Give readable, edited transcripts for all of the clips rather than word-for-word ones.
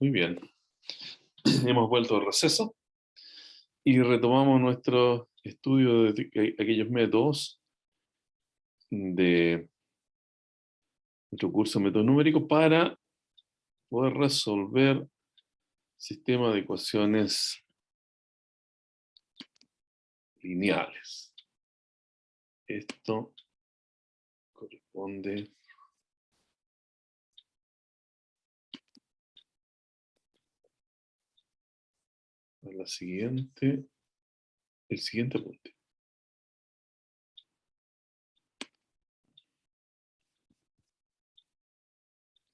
Muy bien. Hemos vuelto al receso y retomamos nuestro estudio de aquellos métodos de nuestro curso de métodos numéricos para poder resolver sistemas de ecuaciones lineales. Esto corresponde a el siguiente punto.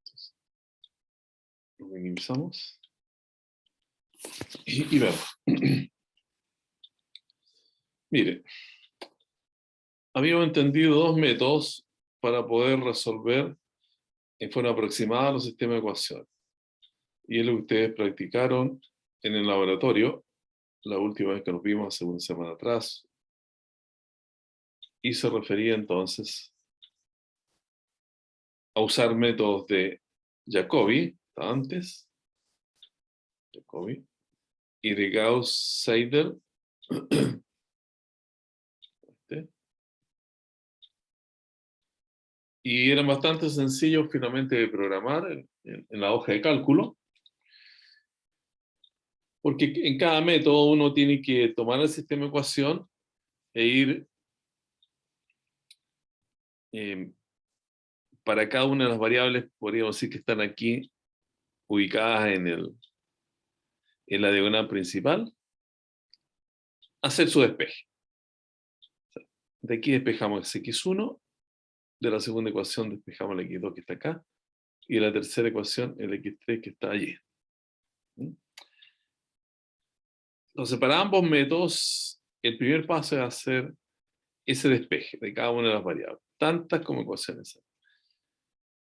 Entonces, lo minimizamos y vemos. Mire, habíamos entendido dos métodos para poder resolver en forma aproximada los sistemas de ecuaciones. Y es lo que ustedes practicaron en el laboratorio la última vez que nos vimos hace una semana atrás. Y se refería entonces a usar métodos de Jacobi, antes, Jacobi, y de Gauss-Seidel, y eran bastante sencillos finalmente de programar en la hoja de cálculo, porque en cada método uno tiene que tomar el sistema de ecuación e ir para cada una de las variables, podríamos decir que están aquí ubicadas en la diagonal principal, hacer su despeje. De aquí despejamos x1, de la segunda ecuación despejamos el x2 que está acá, y de la tercera ecuación el x3 que está allí. Entonces, para ambos métodos, el primer paso es hacer ese despeje de cada una de las variables, tantas como ecuaciones hay.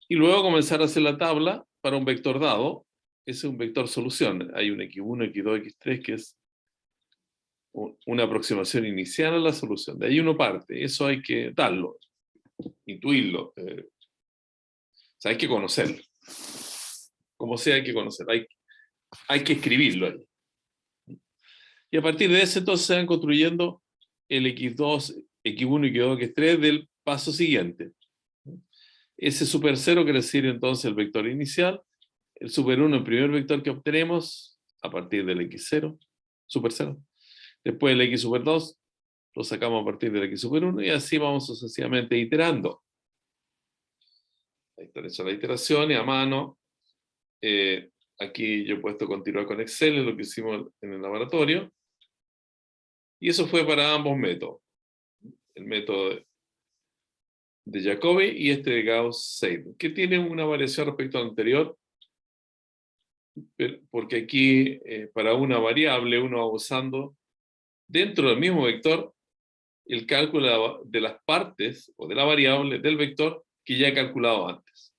Y luego comenzar a hacer la tabla para un vector dado. Ese es un vector solución. Hay un x1, x2, x3, que es una aproximación inicial a la solución. De ahí uno parte. Eso hay que darlo, intuirlo. O sea, hay que conocerlo. Como sea, hay que conocerlo. Hay que escribirlo ahí. Y a partir de ese, entonces, se van construyendo el x2, x1, x2, x3 del paso siguiente. Ese super 0 quiere decir entonces el vector inicial. El super 1, el primer vector que obtenemos a partir del x0, super 0. Después el x super 2, lo sacamos a partir del x super 1 y así vamos sucesivamente iterando. Ahí está hecha la iteración y a mano. Aquí yo he puesto continuar con Excel, es lo que hicimos en el laboratorio. Y eso fue para ambos métodos. El método de Jacobi y este de Gauss-Seidel, que tiene una variación respecto al anterior, porque aquí para una variable uno va usando dentro del mismo vector el cálculo de las partes o de la variable del vector que ya he calculado antes.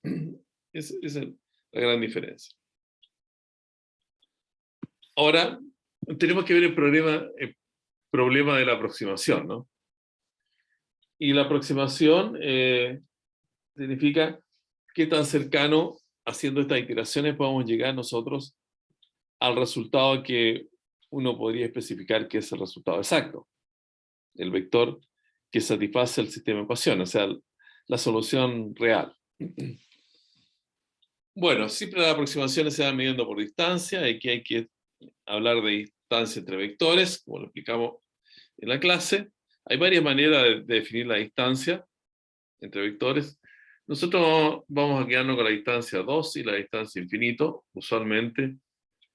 Esa es la gran diferencia. Ahora, tenemos que ver el problema de la aproximación, ¿no? Y la aproximación significa qué tan cercano, haciendo estas iteraciones, podemos llegar nosotros al resultado que uno podría especificar que es el resultado exacto. El vector que satisface el sistema de ecuaciones, o sea, la solución real. Bueno, siempre las aproximaciones se van midiendo por distancia, aquí hay que hablar de distancia entre vectores, como lo explicamos en la clase. Hay varias maneras de definir la distancia entre vectores. Nosotros vamos a quedarnos con la distancia 2 y la distancia infinito, usualmente.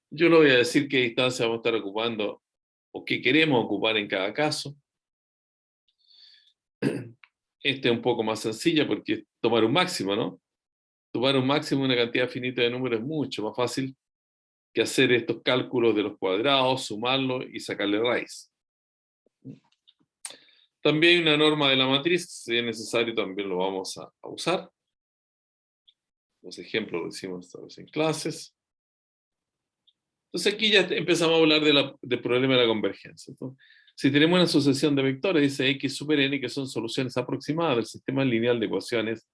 Yo le voy a decir qué distancia vamos a estar ocupando o qué queremos ocupar en cada caso. Este es un poco más sencilla porque es tomar un máximo, ¿no? Tomar un máximo de una cantidad finita de números es mucho más fácil que hacer estos cálculos de los cuadrados, sumarlos y sacarle raíz. También hay una norma de la matriz, si es necesario también lo vamos a usar. Los ejemplos lo hicimos esta vez en clases. Entonces aquí ya empezamos a hablar del problema de la convergencia. Entonces, si tenemos una sucesión de vectores, dice x super n, que son soluciones aproximadas del sistema lineal de ecuaciones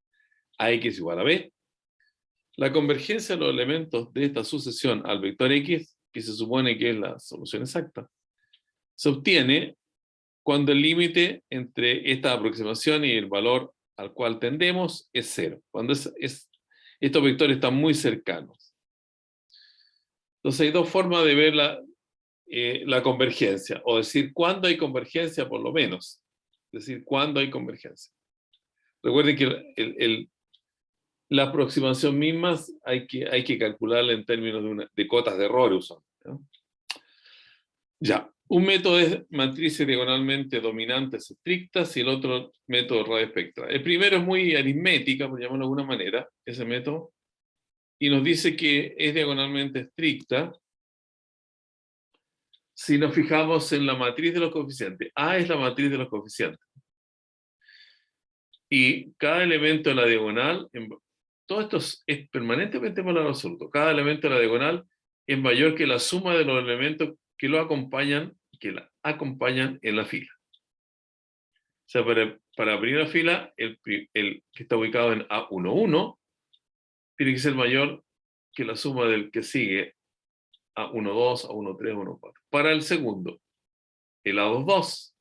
ax igual a b, La convergencia de los elementos de esta sucesión al vector X, que se supone que es la solución exacta, se obtiene cuando el límite entre esta aproximación y el valor al cual tendemos es cero, cuando estos vectores están muy cercanos. Entonces hay dos formas de ver la convergencia, o decir cuándo hay convergencia por lo menos, es decir, cuándo hay convergencia. Recuerden que la aproximación misma hay que calcularla en términos de cotas de error usando, ¿no? Ya, un método es matrices diagonalmente dominantes estrictas y el otro método radio espectral. El primero es muy aritmética, por llamarlo de alguna manera, ese método, y nos dice que es diagonalmente estricta si nos fijamos en la matriz de los coeficientes. A es la matriz de los coeficientes. Y cada elemento de la diagonal, todo esto es permanentemente valor absoluto. Cada elemento de la diagonal es mayor que la suma de los elementos que lo acompañan, que la acompañan en la fila. O sea, para abrir la fila, el que está ubicado en A11 tiene que ser mayor que la suma del que sigue A12, A13, A14. Para el segundo, el A22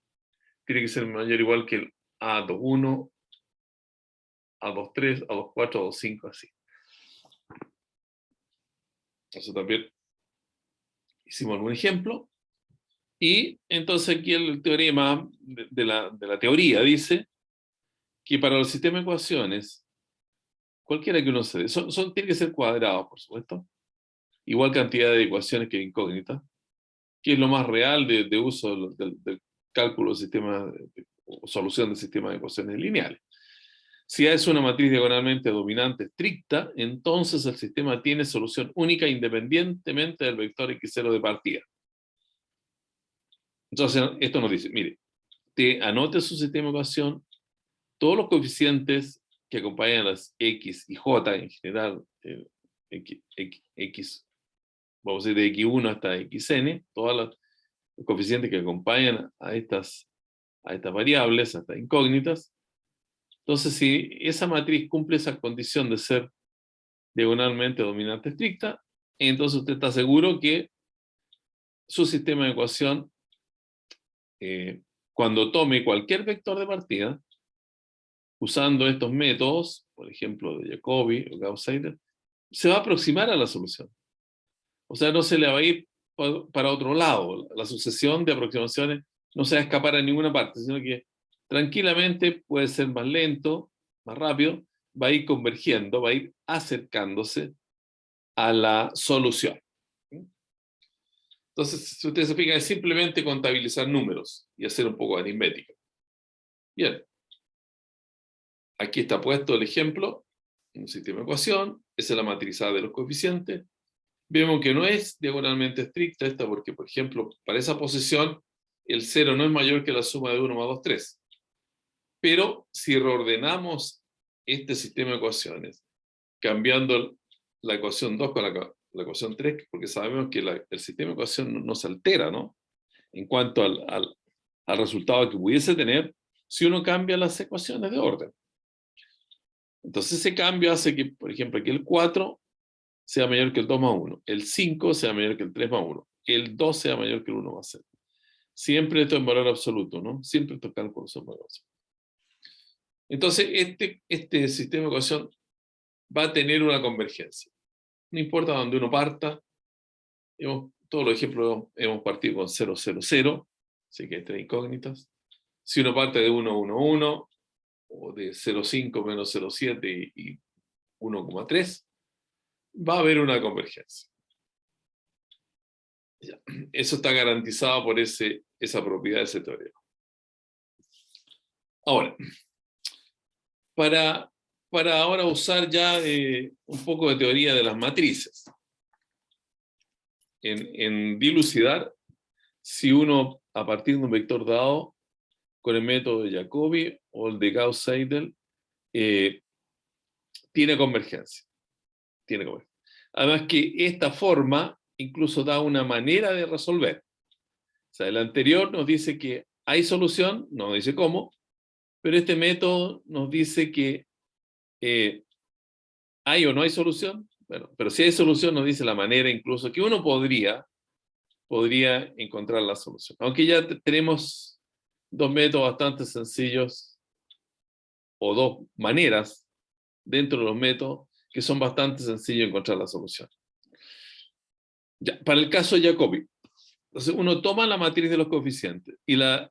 tiene que ser mayor o igual que el A21, A23, A24, A25, así. Eso también hicimos algún ejemplo. Y entonces aquí el teorema de la teoría dice que para los sistemas de ecuaciones, cualquiera que uno se dé, tiene que ser cuadrados, por supuesto, igual cantidad de ecuaciones que incógnitas, que es lo más real de uso del cálculo de sistemas, o solución de sistemas de ecuaciones lineales. Si A es una matriz diagonalmente dominante estricta, entonces el sistema tiene solución única independientemente del vector x0 de partida. Entonces, esto nos dice, mire, te anote su sistema de ecuación, todos los coeficientes que acompañan a las x y j en general, x, vamos a decir de x1 hasta xn, todos los coeficientes que acompañan a estas variables, a estas incógnitas. Entonces, si esa matriz cumple esa condición de ser diagonalmente dominante estricta, entonces usted está seguro que su sistema de ecuación, cuando tome cualquier vector de partida, usando estos métodos, por ejemplo, de Jacobi o Gauss-Seidel, se va a aproximar a la solución. O sea, no se le va a ir para otro lado. La sucesión de aproximaciones no se va a escapar a ninguna parte, sino que tranquilamente puede ser más lento, más rápido, va a ir convergiendo, va a ir acercándose a la solución. Entonces, si ustedes se fijan, es simplemente contabilizar números y hacer un poco de aritmética. Bien. Aquí está puesto el ejemplo, un sistema de ecuación, esa es la matrizada de los coeficientes. Vemos que no es diagonalmente estricta esta porque, por ejemplo, para esa posición, el 0 no es mayor que la suma de 1 más 2, 3. Pero si reordenamos este sistema de ecuaciones, cambiando la ecuación 2 con la ecuación 3, porque sabemos que el sistema de ecuación no se altera, ¿no? En cuanto al resultado que pudiese tener, si uno cambia las ecuaciones de orden. Entonces ese cambio hace que, por ejemplo, que el 4 sea mayor que el 2 más 1, el 5 sea mayor que el 3 más 1, el 2 sea mayor que el 1 más 0. Siempre esto en valor absoluto, ¿no? Siempre estos cálculos son valor absoluto. Entonces este sistema de ecuación va a tener una convergencia. No importa dónde uno parta, todos los ejemplos hemos partido con 0, 0, 0, así que hay tres incógnitas. Si uno parte de 1, 1, 1, o de 0,5 menos 0,7 y 1,3, va a haber una convergencia. Ya. Eso está garantizado por esa propiedad de ese teorema. Ahora, para ahora usar ya un poco de teoría de las matrices, en dilucidar si uno, a partir de un vector dado, con el método de Jacobi o el de Gauss-Seidel, tiene convergencia. Además que esta forma incluso da una manera de resolver. O sea, el anterior nos dice que hay solución, no nos dice cómo, pero este método nos dice que ¿Hay o no hay solución? Bueno, pero si hay solución nos dice la manera incluso que uno podría encontrar la solución. Aunque ya tenemos dos métodos bastante sencillos, o dos maneras dentro de los métodos que son bastante sencillos de encontrar la solución. Ya, para el caso de Jacobi, entonces uno toma la matriz de los coeficientes y la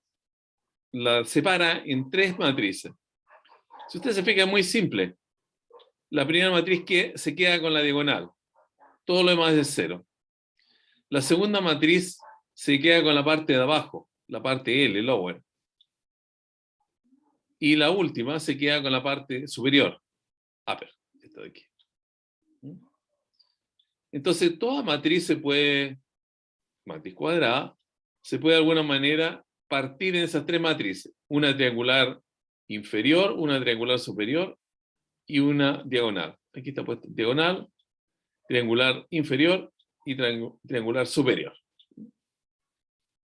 separa en tres matrices. Si usted se fija, es muy simple. La primera matriz que se queda con la diagonal. Todo lo demás es de cero. La segunda matriz se queda con la parte de abajo, la parte L, lower. Y la última se queda con la parte superior, upper, esta de aquí. Entonces, toda matriz se puede, matriz cuadrada, se puede de alguna manera partir en esas tres matrices. Una triangular inferior, una triangular superior y una diagonal. Aquí está puesto diagonal, triangular inferior y triangular superior.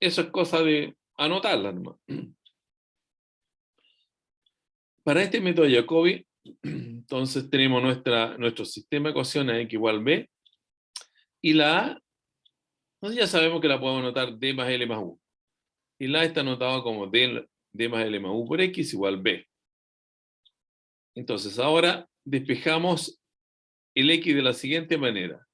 Eso es cosa de anotarla nomás. Para este método de Jacobi, entonces tenemos nuestro sistema de ecuaciones X igual B, y la A, entonces ya sabemos que la podemos anotar D más L más U. Y la A está anotada como D más L más U por X igual B. Entonces ahora despejamos el X de la siguiente manera.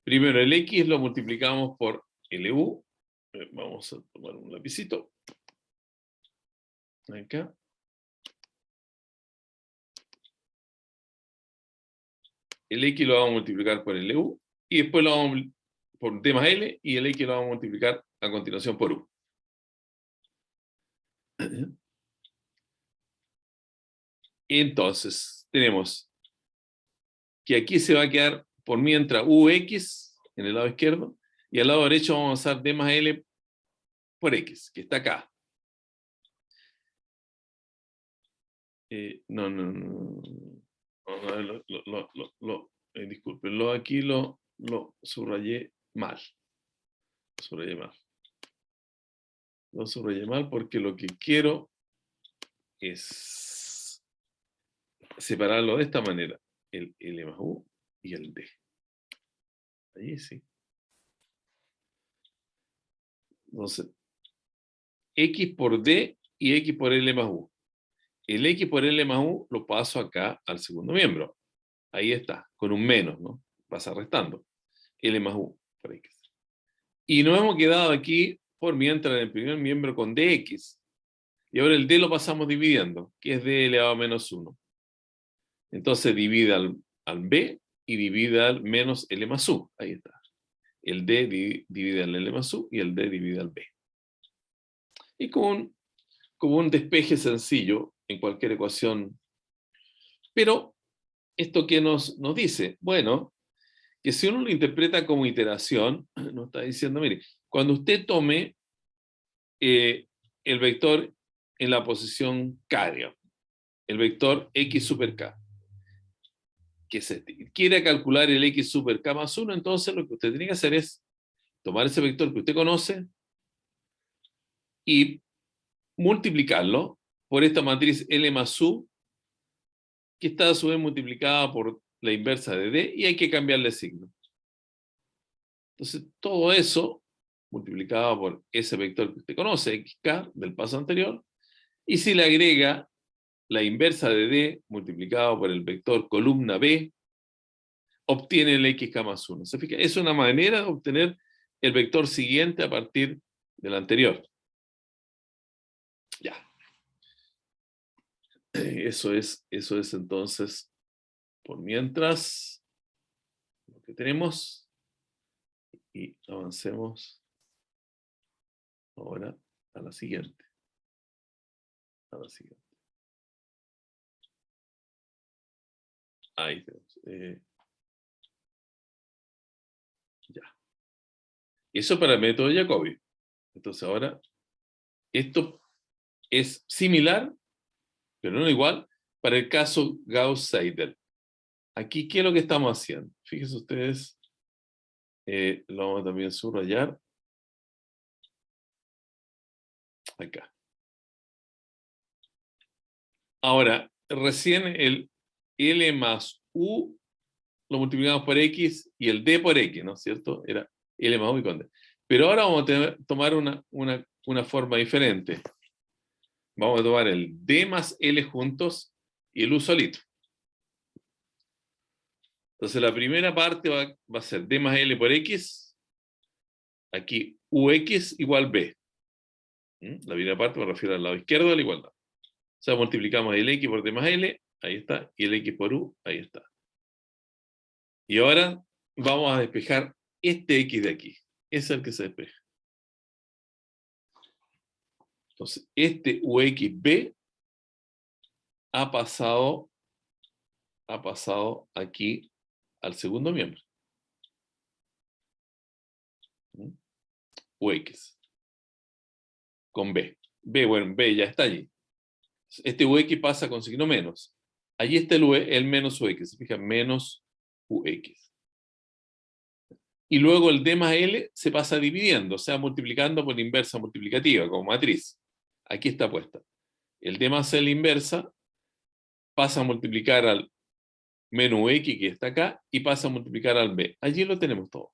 Primero el X lo multiplicamos por LU. Vamos a tomar un lapicito. Acá. El X lo vamos a multiplicar por LU y después lo vamos a por D más L y el X lo vamos a multiplicar a continuación por U. Entonces, tenemos que aquí se va a quedar por mientras UX en el lado izquierdo y al lado derecho vamos a usar D más L por X, que está acá. Disculpen, aquí lo subrayé mal. Lo subrayé mal porque lo que quiero es separarlo de esta manera. El L más U y el D. Ahí sí. Entonces, X por D y X por L más U. El X por L más U lo paso acá al segundo miembro. Ahí está, con un menos, ¿no? Pasa restando. L más U por X. Y nos hemos quedado aquí por mientras en el primer miembro con dx. Y ahora el d lo pasamos dividiendo, que es d elevado a menos 1. Entonces divide al b y divide al menos L más U. Ahí está. El d divide al L más U y el d divide al b. Y como un despeje sencillo en cualquier ecuación. Pero, ¿esto qué nos dice? Bueno, que si uno lo interpreta como iteración, nos está diciendo, mire, cuando usted tome el vector en la posición K, digamos, el vector X super K, que se quiere calcular el X super K más 1, entonces lo que usted tiene que hacer es tomar ese vector que usted conoce y multiplicarlo por esta matriz L más U, que está a su vez multiplicada por la inversa de D, y hay que cambiarle signo. Entonces, todo eso multiplicado por ese vector que usted conoce, xk, del paso anterior, y si le agrega la inversa de D multiplicado por el vector columna B, obtiene el xk más 1. ¿Se fija? Es una manera de obtener el vector siguiente a partir del anterior. Ya. Eso es entonces, por mientras, lo que tenemos, y avancemos ahora a la siguiente. Ahí tenemos. Ya. Eso para el método de Jacobi. Entonces ahora, esto es similar, pero no igual, para el caso Gauss-Seidel. Aquí, ¿qué es lo que estamos haciendo? Fíjense ustedes, lo vamos a también subrayar. Acá. Ahora, recién L más U lo multiplicamos por X y el D por X, ¿no es cierto? Era L más U y con D. Pero ahora vamos a tomar una forma diferente. Vamos a tomar el D más L juntos y el U solito. Entonces la primera parte va a ser D más L por X. Aquí UX igual B. La primera parte me refiero al lado izquierdo de la igualdad. O sea, multiplicamos el X por D más L, ahí está, y el X por U, ahí está. Y ahora vamos a despejar este X de aquí. Ese es el que se despeja. Entonces, este UXB ha pasado aquí al segundo miembro. UX. Con B. Bueno, B ya está allí. Este UX pasa con signo menos. Allí está el menos UX. Se fija, menos UX. Y luego el D más L se pasa dividiendo, o sea, multiplicando por inversa multiplicativa, como matriz. Aquí está puesta. El D más L inversa pasa a multiplicar al menos X que está acá y pasa a multiplicar al B. Allí lo tenemos todo.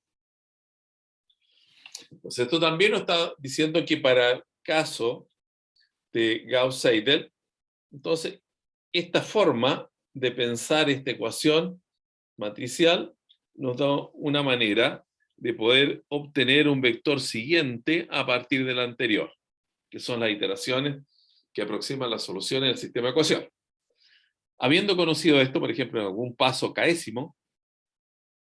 Entonces, esto también nos está diciendo que para el caso de Gauss-Seidel, entonces, esta forma de pensar esta ecuación matricial nos da una manera de poder obtener un vector siguiente a partir del anterior, que son las iteraciones que aproximan las soluciones del sistema de ecuación. Habiendo conocido esto, por ejemplo, en algún paso késimo,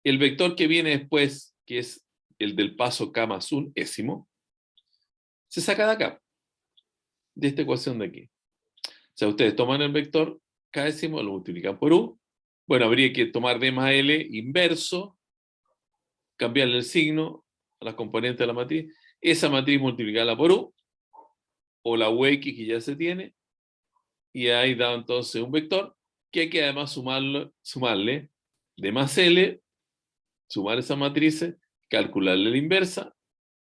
el vector que viene después, que es el del paso k más un ésimo, se saca de acá, de esta ecuación de aquí. O sea, ustedes toman el vector késimo, lo multiplican por u. Bueno, habría que tomar d más l inverso, cambiarle el signo a las componentes de la matriz, esa matriz multiplicarla por u, o la ux que ya se tiene, y ahí da entonces un vector que hay que además sumarle d más l, sumar esas matrices, calcularle la inversa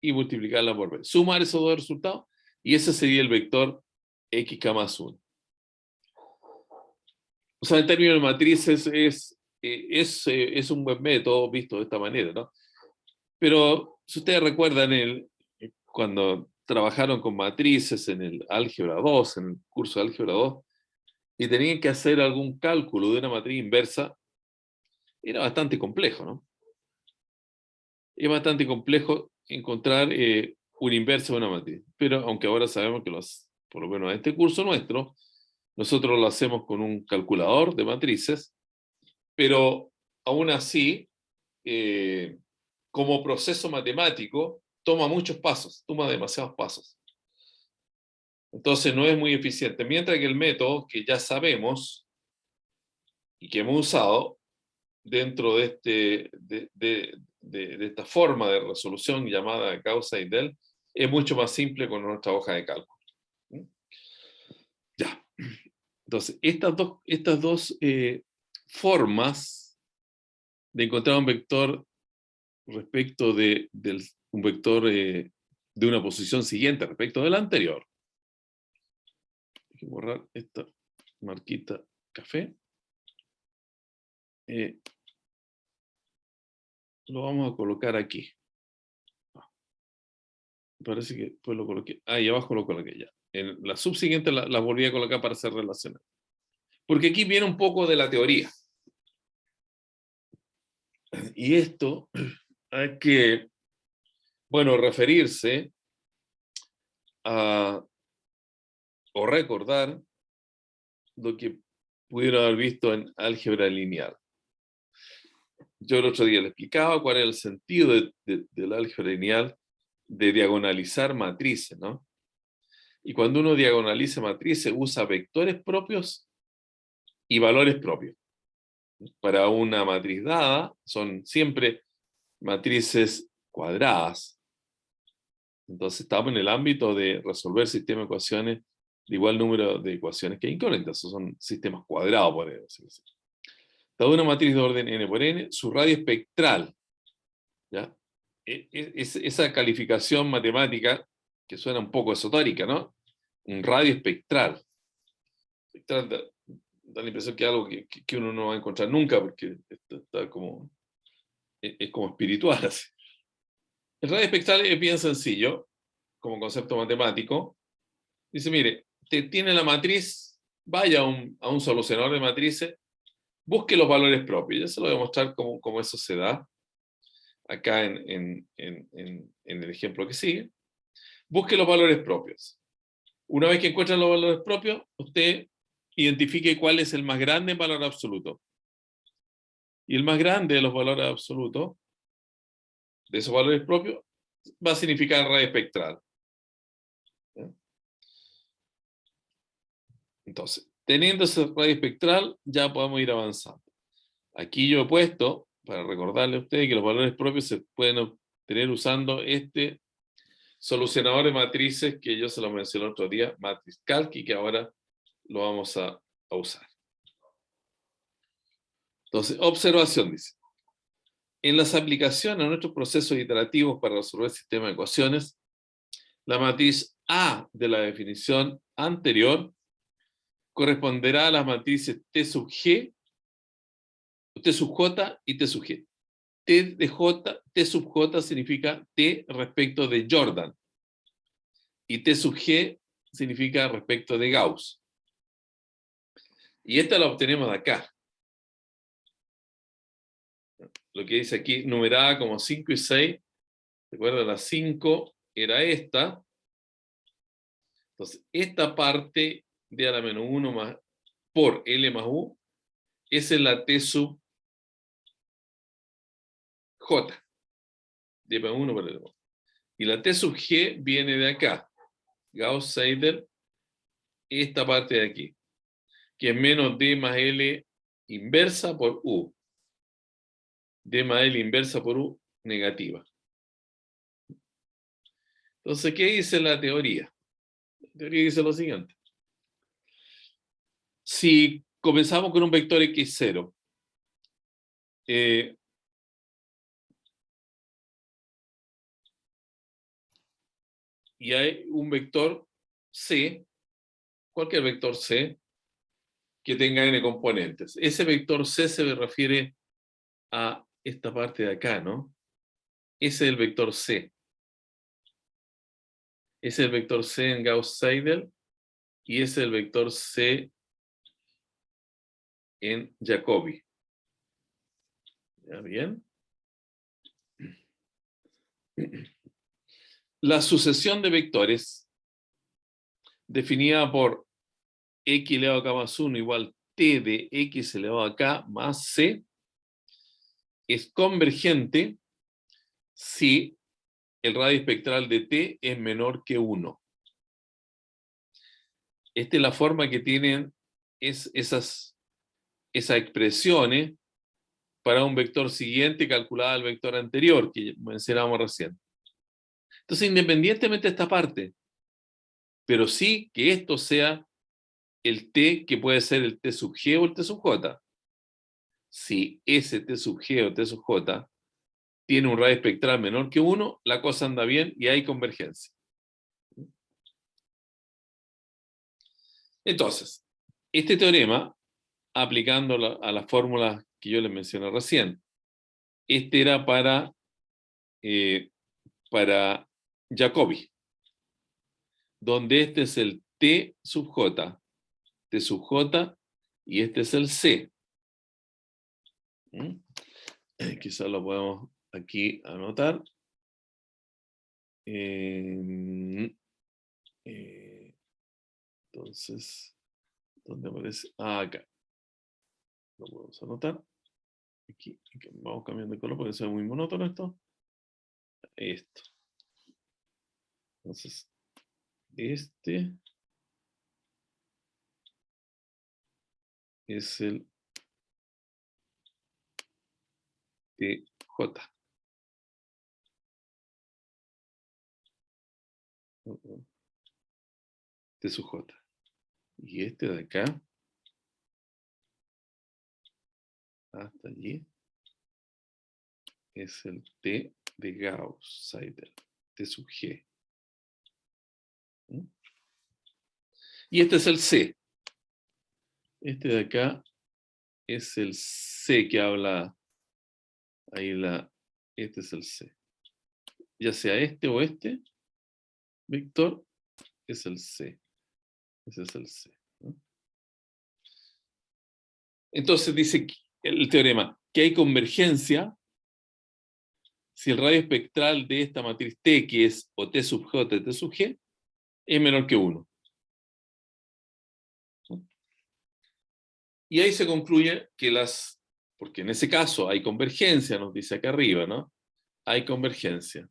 y multiplicarla por b. Sumar esos dos resultados y ese sería el vector xk más 1. O sea, en términos de matrices es un buen método visto de esta manera, ¿no? Pero si ustedes recuerdan cuando trabajaron con matrices en el álgebra 2, en el curso de álgebra 2, y tenían que hacer algún cálculo de una matriz inversa, era bastante complejo, ¿no? Es bastante complejo encontrar un inverso de una matriz. Pero aunque ahora sabemos que por lo menos en este curso nuestro, nosotros lo hacemos con un calculador de matrices, pero aún así, como proceso matemático, toma muchos pasos, toma demasiados pasos. Entonces no es muy eficiente. Mientras que el método que ya sabemos y que hemos usado dentro de esta forma de resolución llamada Gauss-Seidel es mucho más simple con nuestra hoja de cálculo. Ya. Entonces, estas dos formas de encontrar un vector respecto de un vector de una posición siguiente respecto de la anterior. Hay que borrar esta marquita café. Lo vamos a colocar aquí. Parece que después lo coloqué. Ahí abajo lo coloqué ya. En la subsiguiente la volví a colocar para hacer relaciones. Porque aquí viene un poco de la teoría. Y esto hay que, bueno, referirse a, o recordar lo que pudieron haber visto en álgebra lineal. Yo el otro día le explicaba cuál era el sentido del álgebra lineal de diagonalizar matrices, ¿no? Y cuando uno diagonaliza matrices, usa vectores propios y valores propios. Para una matriz dada, son siempre matrices cuadradas. Entonces estamos en el ámbito de resolver sistemas de ecuaciones de igual número de ecuaciones que incógnitas. Son sistemas cuadrados, por decirlo así. Dada una matriz de orden n por n, su radio espectral, ¿ya? Esa calificación matemática que suena un poco esotérica, ¿no? Un radio espectral. da la impresión que es algo que uno no va a encontrar nunca, porque está como, es como espiritual. Así. El radio espectral es bien sencillo, como concepto matemático. Dice, mire, tiene la matriz, vaya a un solucionador de matrices, busque los valores propios. Ya se lo voy a mostrar cómo eso se da acá en el ejemplo que sigue. Busque los valores propios. Una vez que encuentra los valores propios, usted identifique cuál es el más grande en valor absoluto. Y el más grande de los valores absolutos, de esos valores propios, va a significar radio espectral. ¿Sí? Entonces, teniendo ese radio espectral, ya podemos ir avanzando. Aquí yo he puesto, para recordarle a ustedes, que los valores propios se pueden obtener usando este solucionador de matrices que yo se lo mencioné el otro día, MatrizCalc, y que ahora lo vamos a usar. Entonces, observación dice. En las aplicaciones a nuestros procesos iterativos para resolver sistemas de ecuaciones, la matriz A de la definición anterior corresponderá a las matrices T sub G, T sub J y T sub G. T sub J significa T respecto de Jordan y T sub G significa respecto de Gauss. Y esta la obtenemos de acá. Lo que dice aquí, numerada como 5 y 6. Recuerda, la 5 era esta. Entonces, esta parte de a la menos 1 más, por L más U, esa es la T sub J. D más 1 por L más 1. Y la T sub G viene de acá. Gauss-Seidel, esta parte de aquí, que es menos D más L inversa por U. D más L inversa por U negativa. Entonces, ¿qué dice la teoría? La teoría dice lo siguiente. Si comenzamos con un vector x0, y hay un vector c, cualquier vector c, que tenga n componentes. Ese vector c se refiere a esta parte de acá, ¿no? Ese es el vector c. Ese es el vector c en Gauss-Seidel y ese es el vector c en Jacobi. ¿Ya bien? La sucesión de vectores definida por x elevado a k más 1 igual t de x elevado a k más c es convergente si el radio espectral de t es menor que 1. Esta es la forma que tienen esas expresiones para un vector siguiente calculada al vector anterior que mencionábamos recién. Entonces, independientemente de esta parte, pero sí que esto sea el t, que puede ser el t sub g o el t sub j. Si ese t sub g o t sub j tiene un radio espectral menor que 1, la cosa anda bien y hay convergencia. Entonces, este teorema, aplicando a las fórmulas que yo les mencioné recién, este era para Jacobi, donde este es el t sub j, t sub j, y este es el c. Quizás lo podemos aquí anotar. Entonces, ¿dónde aparece? Acá. Lo podemos anotar. Aquí. Vamos cambiando de color porque se ve muy monótono esto. Esto. Entonces, este es el TJ. T sub J. Y este de acá, hasta allí, es el T de Gauss-Seidel, T sub G. Y este es el C. Este de acá es el C que habla ahí este es el C. Ya sea este o este, Víctor, es el C. Ese es el C, ¿no? Entonces dice el teorema que hay convergencia si el radio espectral de esta matriz T, que es o T sub J o T sub G, es menor que 1. Y ahí se concluye que porque en ese caso hay convergencia, nos dice acá arriba, ¿no? Hay convergencia.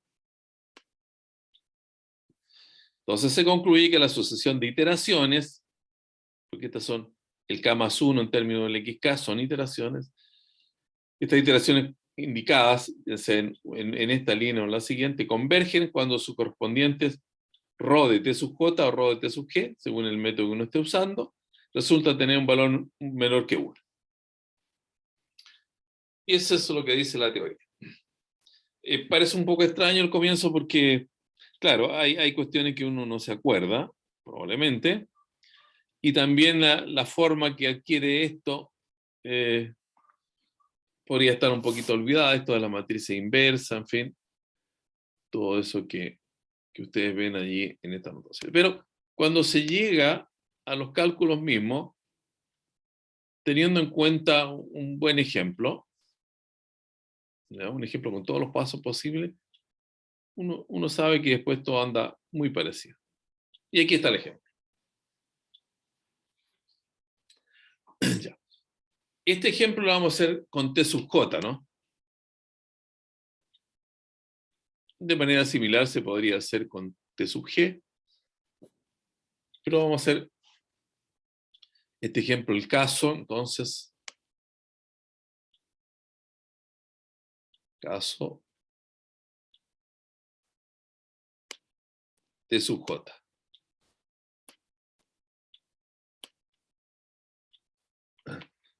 Entonces se concluye que la sucesión de iteraciones, porque estas son el K más 1 en términos del XK, son iteraciones. Estas iteraciones indicadas en esta línea o en la siguiente convergen cuando sus correspondientes ρ de T sub J o ρ de T sub G, según el método que uno esté usando, resulta tener un valor menor que 1. Y eso es lo que dice la teoría. Parece un poco extraño el comienzo porque, claro, hay cuestiones que uno no se acuerda, probablemente, y también la forma que adquiere esto podría estar un poquito olvidada, esto de la matriz inversa, en fin, todo eso que ustedes ven allí en esta notación. Pero cuando se llega a los cálculos mismos, teniendo en cuenta un buen ejemplo, ¿ya? Un ejemplo con todos los pasos posibles, uno sabe que después todo anda muy parecido. Y aquí está el ejemplo. Ya. Este ejemplo lo vamos a hacer con T sub J, ¿no? De manera similar se podría hacer con T sub G, pero vamos a hacer este ejemplo, el caso, entonces, caso T sub J.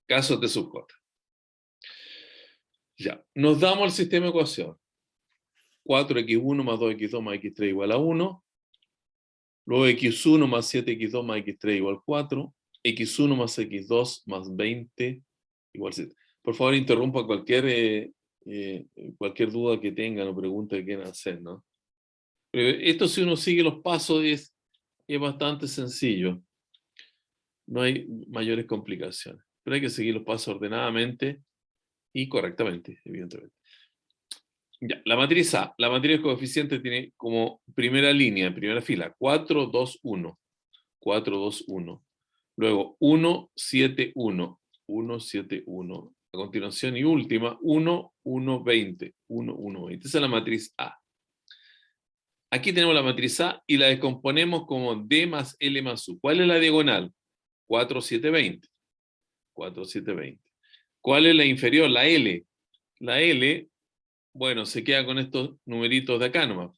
Caso T sub J. Ya, nos damos el sistema de ecuación. 4x1 más 2x2 más x3 igual a 1. Luego x1 más 7x2 más x3 igual a 4. x1 más x2 más 20 igual a 7. Por favor, interrumpa cualquier duda que tengan o pregunta que quieran hacer, ¿no? Pero esto, si uno sigue los pasos, es bastante sencillo. No hay mayores complicaciones. Pero hay que seguir los pasos ordenadamente y correctamente, evidentemente. Ya, la matriz A, la matriz de coeficientes tiene como primera línea, primera fila, 4, 2, 1. 4, 2, 1. Luego 1, 7, 1. 1, 7, 1. A continuación y última, 1, 1, 20. 1, 1, 20. Esa es la matriz A. Aquí tenemos la matriz A y la descomponemos como D más L más U. ¿Cuál es la diagonal? 4, 7, 20. 4, 7, 20. ¿Cuál es la inferior? La L. La L, bueno, se queda con estos numeritos de acá nomás.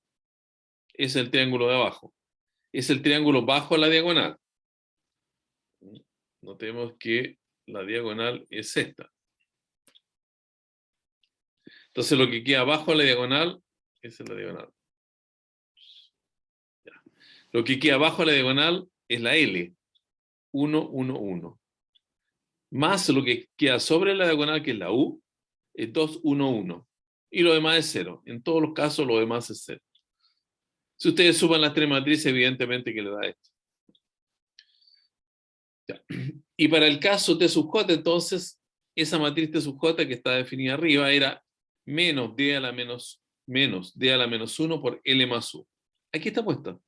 Es el triángulo de abajo. Es el triángulo bajo la diagonal. Notemos que la diagonal es esta. Entonces lo que queda abajo de la diagonal, esa es la diagonal. Ya. Lo que queda abajo de la diagonal es la L. 1, 1, 1. Más lo que queda sobre la diagonal, que es la U, es 2, 1, 1. Y lo demás es 0. En todos los casos lo demás es 0. Si ustedes suman las tres matrices, evidentemente que le da esto. Ya. Y para el caso T sub J, entonces, esa matriz T sub J que está definida arriba era menos D a la menos 1 por L más U. Aquí está puesta.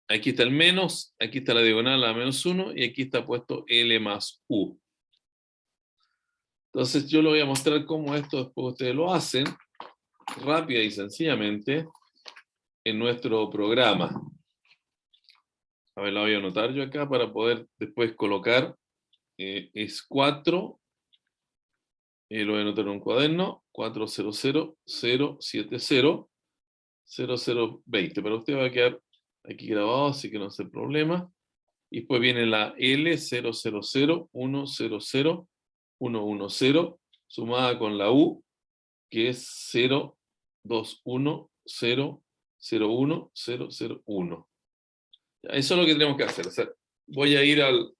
Aquí está el menos, aquí está la diagonal a la menos 1 y aquí está puesto L más U. Entonces yo les voy a mostrar cómo esto después ustedes lo hacen rápida y sencillamente en nuestro programa. A ver, la voy a anotar yo acá para poder después colocar. Es 4, lo voy a anotar en un cuaderno, 40007000020. Para usted va a quedar aquí grabado, así que no es el problema. Y después viene la L000100110110 sumada con la U, que es 0210010001. Eso es lo que tenemos que hacer. O sea, voy a ir al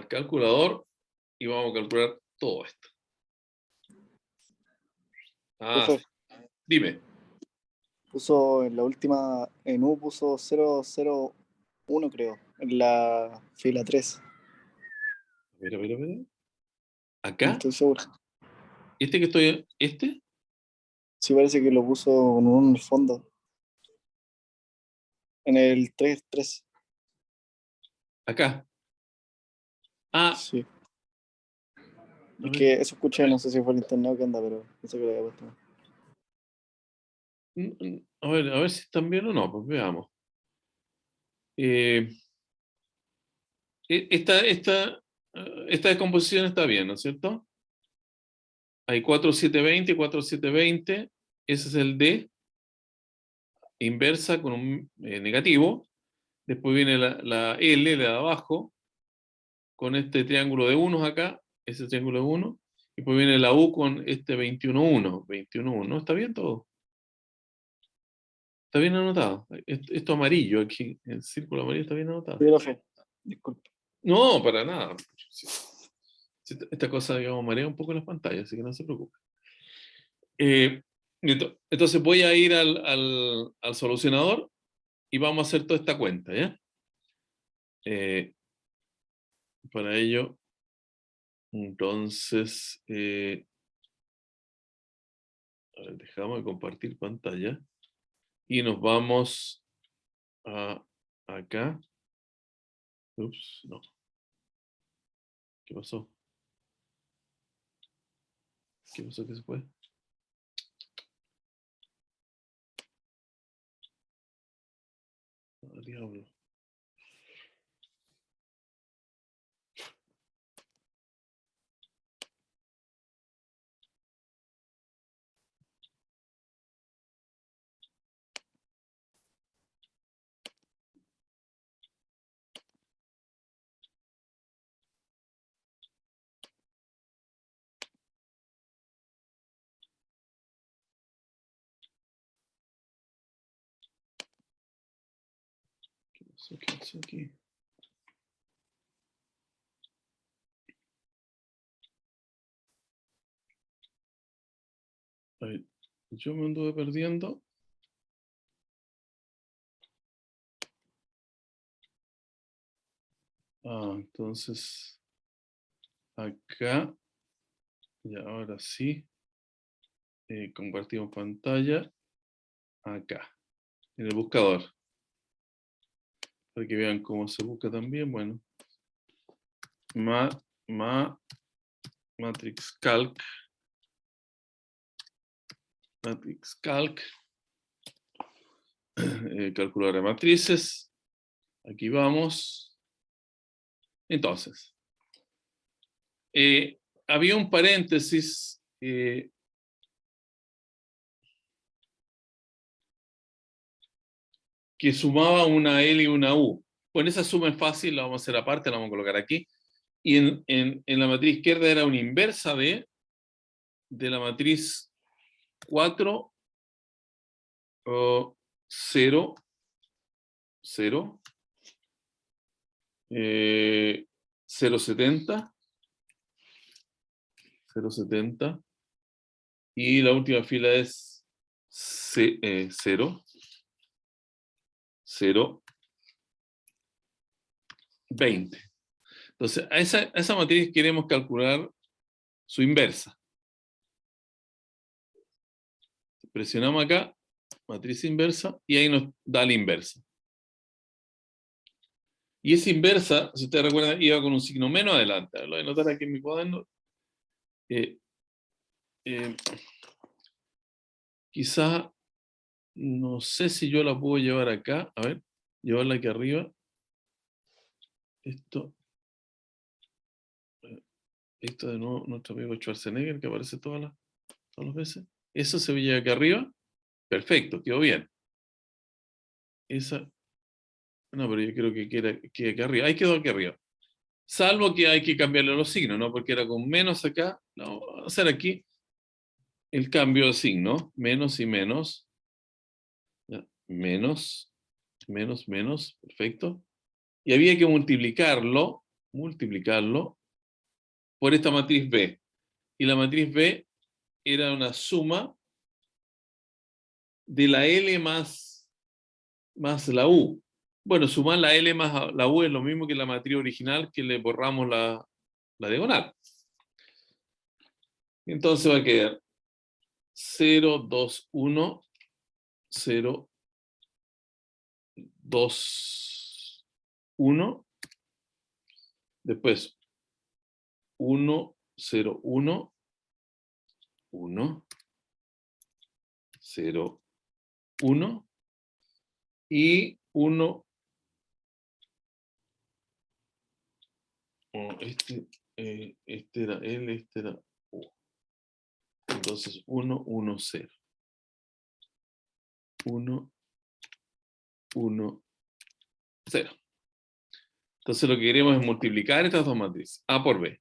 calculador y vamos a calcular todo esto. Ah, Profe, sí. Dime. puso en la última, en U puso 001 creo, en la fila 3. A ver. No ¿Acá? estoy seguro. ¿Este que estoy? ¿Este? Sí, parece que lo puso con un fondo. En el 3. Acá. Ah, Sí. a Es ver. que eso escuché, no sé si fue el internet o qué anda, pero pensé que lo había puesto. A ver si están bien o no, pues veamos. Eh, esta descomposición está bien, ¿no es cierto? Hay 4720 y 4720. Ese es el D, inversa con un negativo. Después viene la L, la de abajo, con este triángulo de unos acá, ese triángulo de uno. Y después viene la U con este 21,1. 21,1. ¿Está bien todo? Está bien anotado. Esto amarillo aquí, el círculo amarillo está bien Sí, anotado. profe, disculpe. No, para nada. Sí. Esta cosa, digamos, marea un poco las pantallas, así que no se preocupe. Entonces voy a ir al solucionador y vamos a hacer toda esta cuenta, ¿ya? Para ello, entonces, a ver, dejamos de compartir pantalla y nos vamos a acá. Ups, no. ¿Qué pasó? ¿Qué pasó que se fue? Ah, diablo. ¿Qué pasó aquí? A ver, yo me anduve perdiendo. Ah, entonces, acá, y ahora sí, compartimos pantalla, acá, en el buscador, para que vean cómo se busca también. Bueno, ma, ma, matrix calc, calculadora de matrices, aquí vamos. Entonces, había un paréntesis que sumaba una L y una U. Bueno, esa suma es fácil, la vamos a hacer aparte, la vamos a colocar aquí. Y en la matriz izquierda era una inversa de la matriz 4, 0, 0, 0,70, 0,70. Y la última fila es 0, 0, 20. Entonces, a esa matriz queremos calcular su inversa. Presionamos acá, matriz inversa, y ahí nos da la inversa. Y esa inversa, si ustedes recuerdan, iba con un signo menos adelante. Lo voy a anotar aquí en mi cuaderno. Eh, eh, quizá, no sé si yo la puedo llevar acá. A ver, llevarla aquí arriba. Esto, esto de nuevo, nuestro amigo Schwarzenegger, que aparece todas las veces. Eso se veía aquí arriba. Perfecto, quedó bien. Esa, no, pero yo creo que quede aquí arriba. Ahí quedó aquí arriba. Salvo que hay que cambiarle los signos, ¿no? Porque era con menos acá. No, vamos a hacer aquí el cambio de signo. Menos y menos. ¿Ya? menos, menos, perfecto. Y había que multiplicarlo por esta matriz B. Y la matriz B era una suma de la L más la U. Bueno, sumar la L más la U es lo mismo que la matriz original, que le borramos la diagonal. Entonces va a quedar 0, 2, 1, 0, 2, 1. Después 1, 0, 1, 1, 0, 1 y 1. Este era L, este era U. Entonces 1, 1, 0. 1, 1, 0. Entonces lo que queremos es multiplicar estas dos matrices, A por B.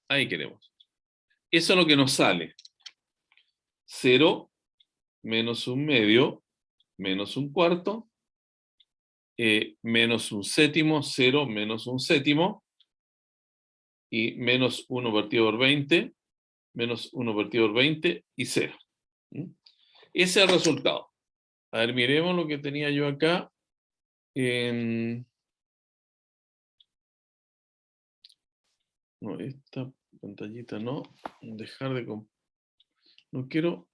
Ahí queremos. Eso es lo que nos sale. 0 menos un medio menos un cuarto, menos un séptimo, 0 menos un séptimo, y menos 1 partido por 20, menos 1 partido por 20 y 0. Ese es el resultado. A ver, miremos lo que tenía yo acá. No, esta pantallita no. Dejar de... No quiero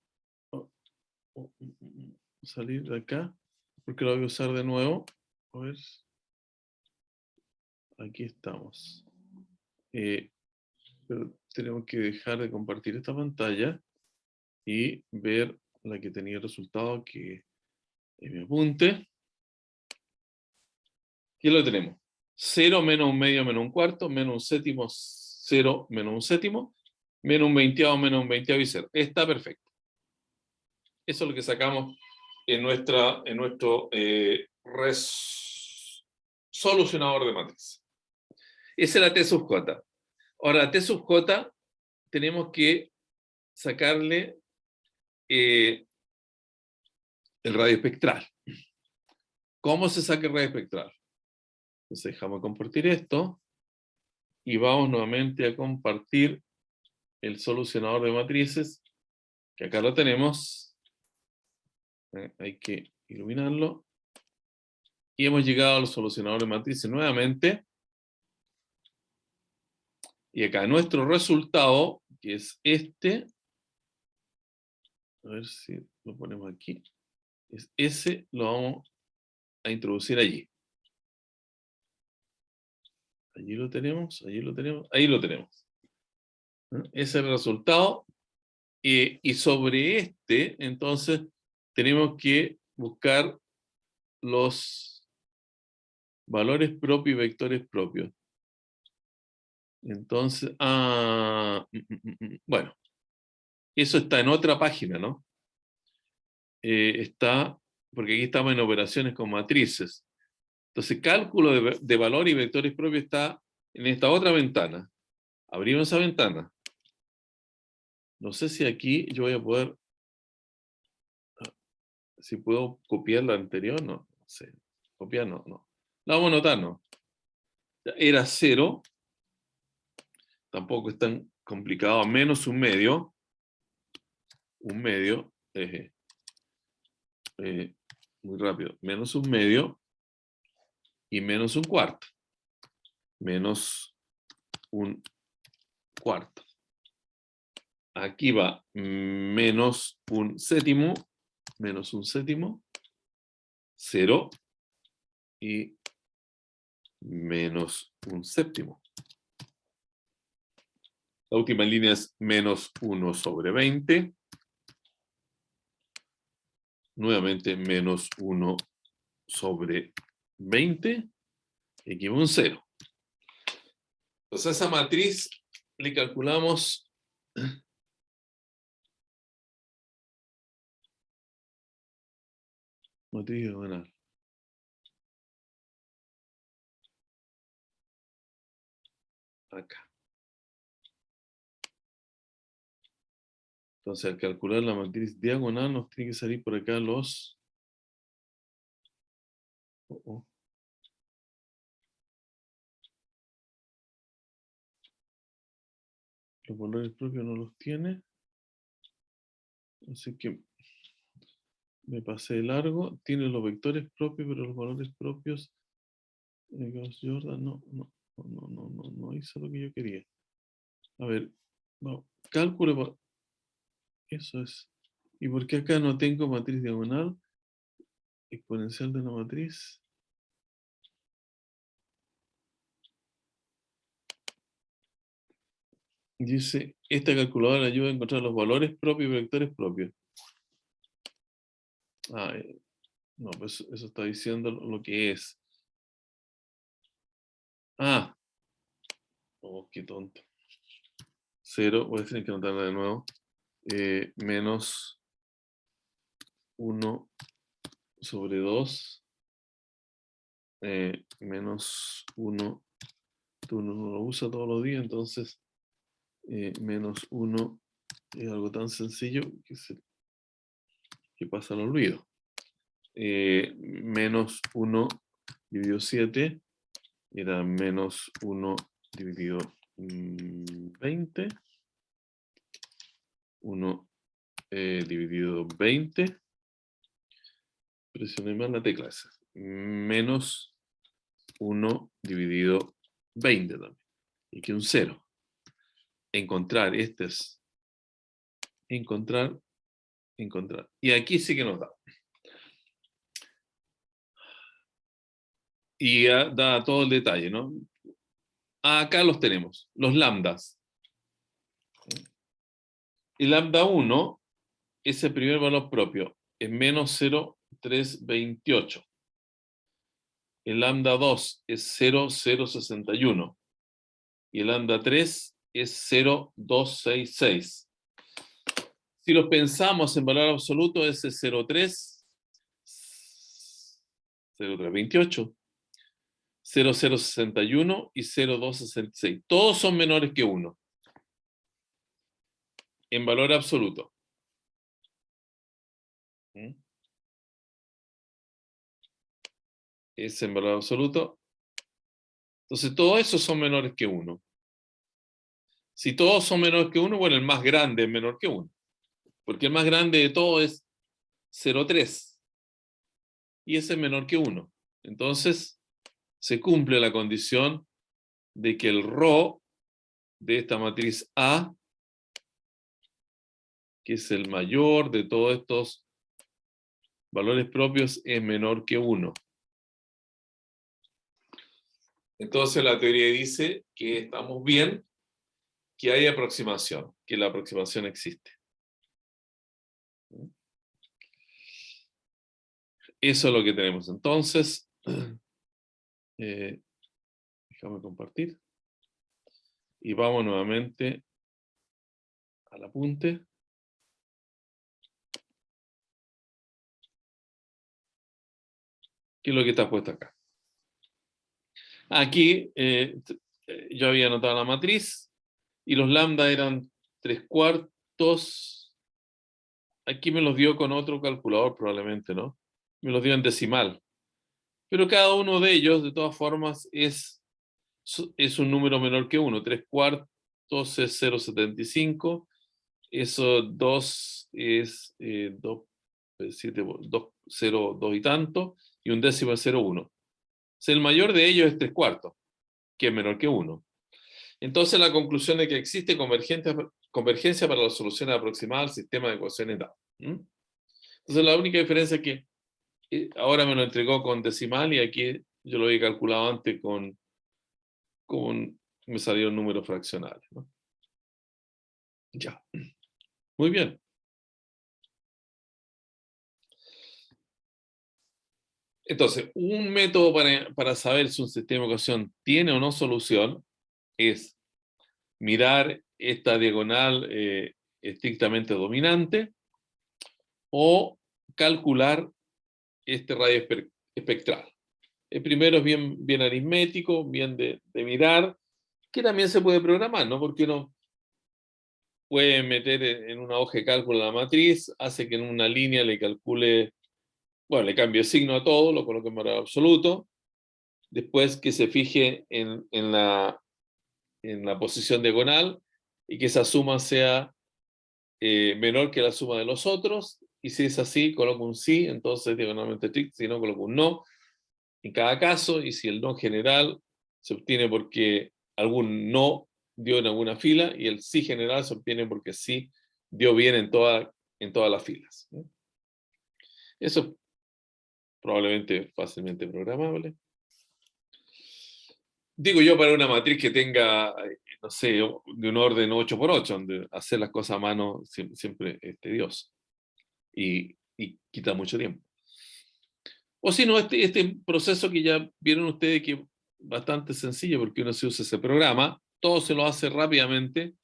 salir de acá porque lo voy a usar de nuevo. A ver. Aquí estamos. Pero tenemos que dejar de compartir esta pantalla y ver la que tenía el resultado, que es mi apunte. Aquí lo tenemos. 0 menos un medio menos un cuarto, menos un séptimo, 0 menos un séptimo, menos un veinteavo menos un veinteavo y 0. Está perfecto. Eso es lo que sacamos en nuestro solucionador de matriz. Esa es la T sub J. Ahora, la T sub J tenemos que sacarle el radio espectral. ¿Cómo se saca el radio espectral? Entonces dejamos de compartir esto y vamos nuevamente a compartir el solucionador de matrices, que acá lo tenemos. Hay que iluminarlo. Y hemos llegado al solucionador de matrices nuevamente. Y acá nuestro resultado, que es este, a ver si lo ponemos aquí, es ese, lo vamos a introducir allí. Allí lo tenemos, allí lo tenemos, ahí lo tenemos. Ese es el resultado. Y sobre este, entonces, tenemos que buscar los valores propios y vectores propios. Entonces, bueno, eso está en otra página, ¿no? Está, porque aquí estamos en operaciones con matrices. Entonces, cálculo de valor y vectores propios está en esta otra ventana. Abrimos esa ventana. No sé si aquí yo voy a poder, si puedo copiar la anterior, no sé. Copiar, no. La vamos a anotar, ¿no? Era 0, tampoco es tan complicado, menos un medio, muy rápido, menos un medio y menos un cuarto. Menos un cuarto. Aquí va menos un séptimo, 0 y menos un séptimo. La última línea es menos 1 sobre 20. Nuevamente menos 1 sobre 20. Y aquí va un 0. Entonces a esa matriz le calculamos matriz diagonal. Acá. Entonces, al calcular la matriz diagonal, nos tiene que salir por acá los Oh, oh. Los valores propios no los tiene. Así que me pasé de largo. Tiene los vectores propios, pero los valores propios. Gauss-Jordan no hizo lo que yo quería. A ver, no, cálculo. Eso es. ¿Y por qué acá no tengo matriz diagonal? Exponencial de la matriz. Dice, esta calculadora ayuda a encontrar los valores propios y vectores propios. Ah, no, pues eso está diciendo lo que es. Ah, oh, qué tonto. 0, voy a tener que anotarla de nuevo. Menos 1 sobre 2. Menos 1. Tú no lo usas todos los días, entonces menos 1 es algo tan sencillo que pasa al olvido. Menos 1 dividido 7 era menos 1 dividido 20. 1 dividido 20. Presioné mal la tecla esa. Menos 1 dividido 20 también. Y que un 0. Encontrar, este es encontrar. Y aquí sí que nos da. Y ya da todo el detalle, ¿no? Acá los tenemos, los lambdas. El lambda 1 es el primer valor propio, es menos 0,328. El lambda 2 es 0,061. Y el lambda 3 es 0,266. Si los pensamos en valor absoluto, ese es 0,328, 0,061 y 0,266. Todos son menores que 1 en valor absoluto. Es en valor absoluto. Entonces, todos esos son menores que 1. Si todos son menores que 1, bueno, el más grande es menor que 1. Porque el más grande de todo es 0,3. Y ese es menor que 1. Entonces, se cumple la condición de que el ρ de esta matriz A, que es el mayor de todos estos valores propios, es menor que 1. Entonces la teoría dice que estamos bien, que hay aproximación, que la aproximación existe. Eso es lo que tenemos. Entonces, déjame compartir. Y vamos nuevamente al apunte. ¿Qué es lo que está puesto acá? Aquí yo había anotado la matriz y los lambda eran 3/4. Aquí me los dio con otro calculador probablemente, ¿no? Me los dio en decimal. Pero cada uno de ellos, de todas formas, es un número menor que 1. 3/4 es 0,75. Eso 2 es 2, 7, 2, 0, 2 y tanto. Y un décimo es 0,1. El mayor de ellos es 3/4, que es menor que 1. Entonces la conclusión es que existe convergencia para la solución aproximada al sistema de ecuaciones dado. Entonces la única diferencia es que ahora me lo entregó con decimal y aquí yo lo había calculado antes con me salieron números fraccionales, ¿no? Ya. Muy bien. Entonces, un método para saber si un sistema de ecuación tiene o no solución es mirar esta diagonal estrictamente dominante o calcular este radio espectral. El primero es bien aritmético, bien de mirar, que también se puede programar, ¿no? Porque uno puede meter en una hoja de cálculo la matriz, hace que en una línea le calcule Bueno, le cambio signo a todo, lo coloco en valor absoluto. Después que se fije en la posición diagonal y que esa suma sea menor que la suma de los otros. Y si es así, coloco un sí, entonces diagonalmente tick, si no, coloco un no en cada caso. Y si el no general se obtiene porque algún no dio en alguna fila, y el sí general se obtiene porque sí dio bien en todas las filas. Eso es probablemente fácilmente programable. Digo yo, para una matriz que tenga, no sé, de un orden 8 por 8, donde hacer las cosas a mano siempre es tedioso y quita mucho tiempo. O si no, este proceso que ya vieron ustedes que es bastante sencillo, porque uno se usa ese programa, todo se lo hace rápidamente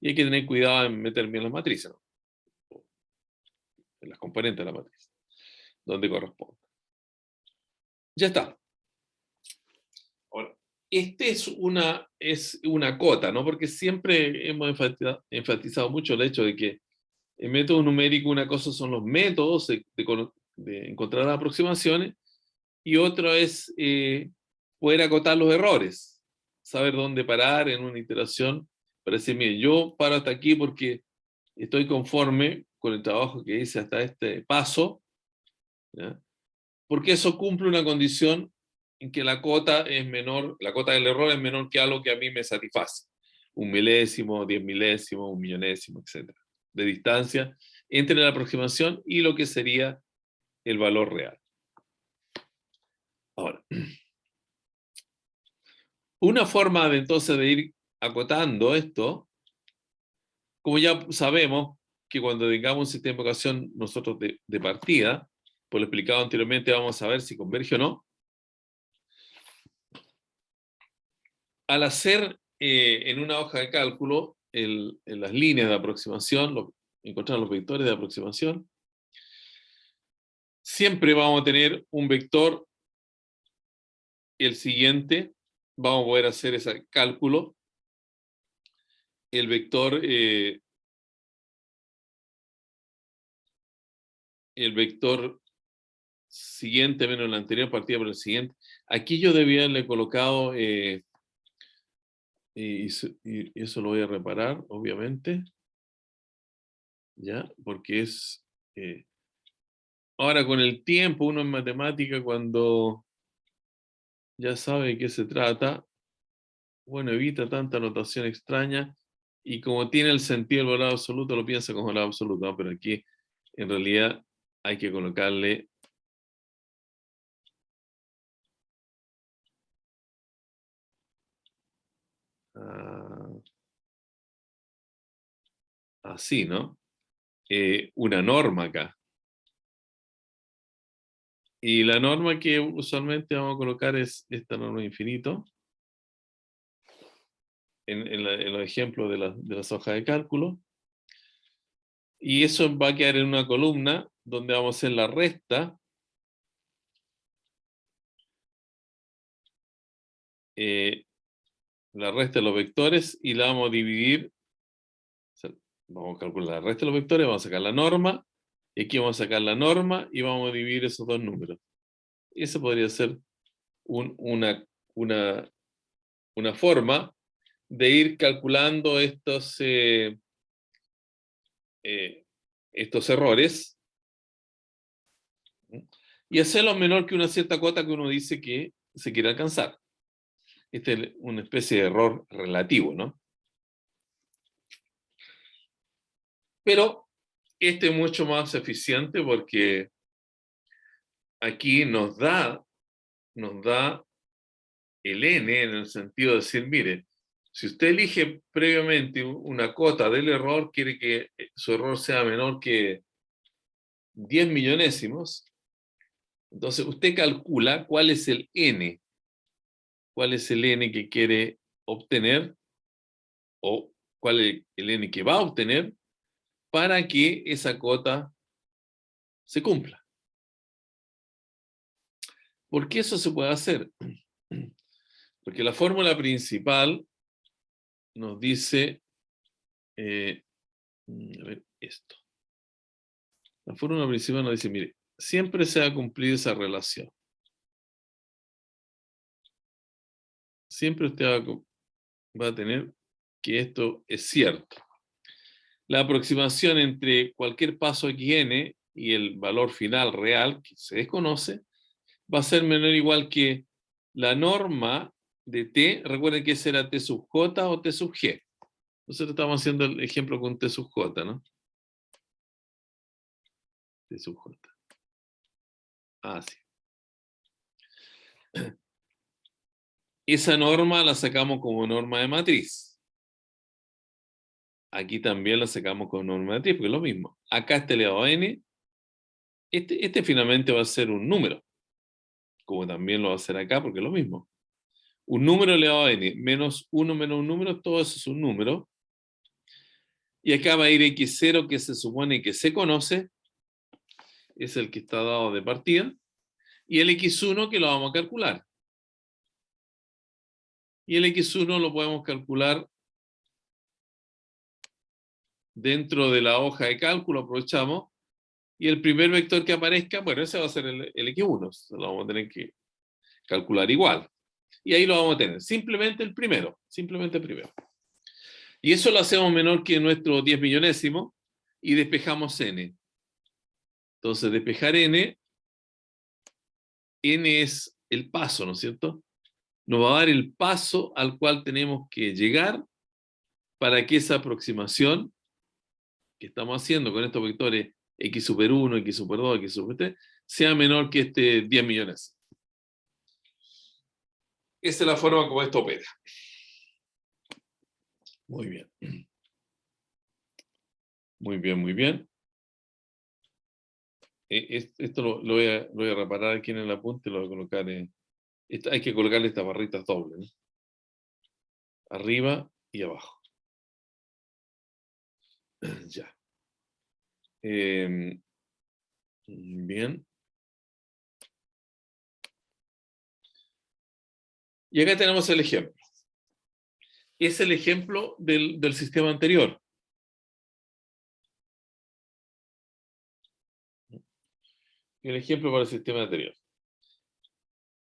y hay que tener cuidado en meter bien las matrices, ¿no? En las componentes de la matriz, donde corresponde. Ya está. Ahora, es una cota, ¿no? Porque siempre hemos enfatizado mucho el hecho de que en método numérico una cosa son los métodos de encontrar aproximaciones y otro es poder acotar los errores, saber dónde parar en una iteración para decir, mire, yo paro hasta aquí porque estoy conforme con el trabajo que hice hasta este paso, ¿ya? Porque eso cumple una condición en que la cota es menor, la cota del error es menor que algo que a mí me satisface. Un milésimo, 10 milésimos, un millonésimo, etc. De distancia entre la aproximación y lo que sería el valor real. Ahora, una forma de entonces de ir acotando esto, como ya sabemos que cuando tengamos un sistema de ecuación nosotros de partida, por lo explicado anteriormente, vamos a ver si converge o no. Al hacer en una hoja de cálculo en las líneas de aproximación, encontrar los vectores de aproximación, siempre vamos a tener un vector, el siguiente, vamos a poder hacer ese cálculo, el vector siguiente menos el anterior partida por el siguiente. Aquí yo debía haberle colocado, y eso lo voy a reparar, obviamente, ¿ya? Porque es... ahora con el tiempo, uno en matemática, cuando ya sabe de qué se trata, bueno, evita tanta notación extraña, y como tiene el sentido del valor absoluto, lo piensa como valor absoluto, ¿no? Pero aquí en realidad hay que colocarle así, ¿no? Una norma acá. Y la norma que usualmente vamos a colocar es esta norma de infinito, en los ejemplos de las hojas de cálculo. Y eso va a quedar en una columna donde vamos a hacer la resta de los vectores y la vamos a dividir. O sea, vamos a calcular la resta de los vectores, vamos a sacar la norma, y aquí vamos a sacar la norma y vamos a dividir esos dos números. Y eso podría ser una, una forma de ir calculando estos errores, ¿sí? Y hacerlo menor que una cierta cota que uno dice que se quiere alcanzar. Este es una especie de error relativo, ¿no? Pero este es mucho más eficiente porque aquí nos da el n en el sentido de decir, mire, si usted elige previamente una cota del error, quiere que su error sea menor que 10 millonésimos, entonces usted calcula cuál es el n que quiere obtener, o cuál es el n que va a obtener para que esa cota se cumpla. ¿Por qué eso se puede hacer? Porque la fórmula principal nos dice, a ver, esto. La fórmula principal nos dice, mire, siempre se va a cumplir esa relación. Siempre usted va a tener que esto es cierto. La aproximación entre cualquier paso xn y el valor final real, que se desconoce, va a ser menor o igual que la norma de t. Recuerden que ese era t sub j o t sub g. Nosotros estamos haciendo el ejemplo con t sub j, ¿no? T sub j. Ah, sí. Esa norma la sacamos como norma de matriz. Aquí también la sacamos como norma de matriz, porque es lo mismo. Acá este elevado a n. Este finalmente va a ser un número, como también lo va a hacer acá, porque es lo mismo. Un número elevado a n menos un número, todo eso es un número. Y acá va a ir x0, que se supone que se conoce, es el que está dado de partida, y el x1 que lo vamos a calcular. Y el x1 lo podemos calcular dentro de la hoja de cálculo, aprovechamos, y el primer vector que aparezca, bueno, ese va a ser el x1, lo vamos a tener que calcular igual. Y ahí lo vamos a tener, simplemente el primero, simplemente el primero. Y eso lo hacemos menor que nuestro 10 millonésimo y despejamos n. Entonces, despejar n es el paso, ¿no es cierto? Nos va a dar el paso al cual tenemos que llegar para que esa aproximación que estamos haciendo con estos vectores x super 1, x super 2, x super 3, sea menor que este 10 millones. Esa es la forma como esto opera. Muy bien. Muy bien, muy bien. Esto lo voy a reparar aquí en el apunte, lo voy a colocar en... hay que colocarle estas barritas dobles, ¿no? Arriba y abajo. Ya. Bien. Y acá tenemos el ejemplo. Es el ejemplo del sistema anterior. El ejemplo para el sistema anterior.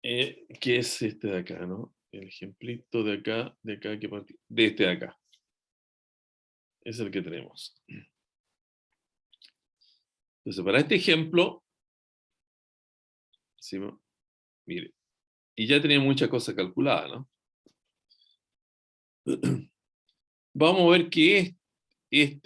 Que es este de acá, ¿no? El ejemplito de acá que partí, de este de acá. Es el que tenemos. Entonces, para este ejemplo, ¿sí? Mire, y ya tenía muchas cosas calculadas, ¿no? Vamos a ver que es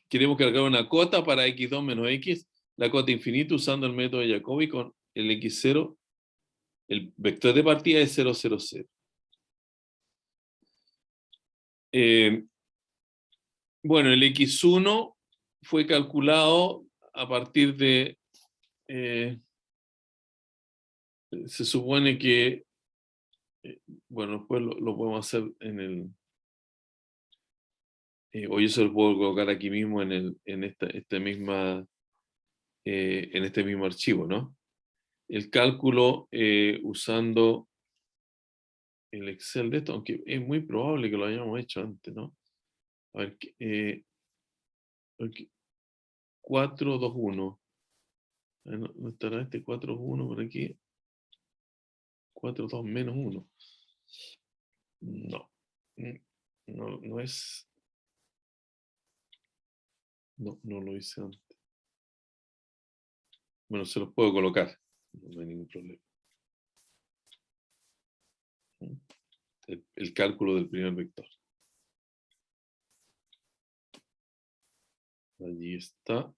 queremos cargar una cota para x2 menos x, la cota infinita usando el método de Jacobi con el x0, el vector de partida es 0, 0, 0. Bueno, el x1 fue calculado a partir de, se supone que, bueno, después lo podemos hacer en el, o yo se lo puedo colocar aquí mismo en este mismo archivo, ¿no? El cálculo usando el Excel de esto, aunque es muy probable que lo hayamos hecho antes, ¿no? A ver, 4, 2, 1. ¿No estará este 4, 1 por aquí? 4, 2, menos 1. No. No es. No lo hice antes. Bueno, se los puedo colocar. No hay ningún problema. El cálculo del primer vector. Allí está.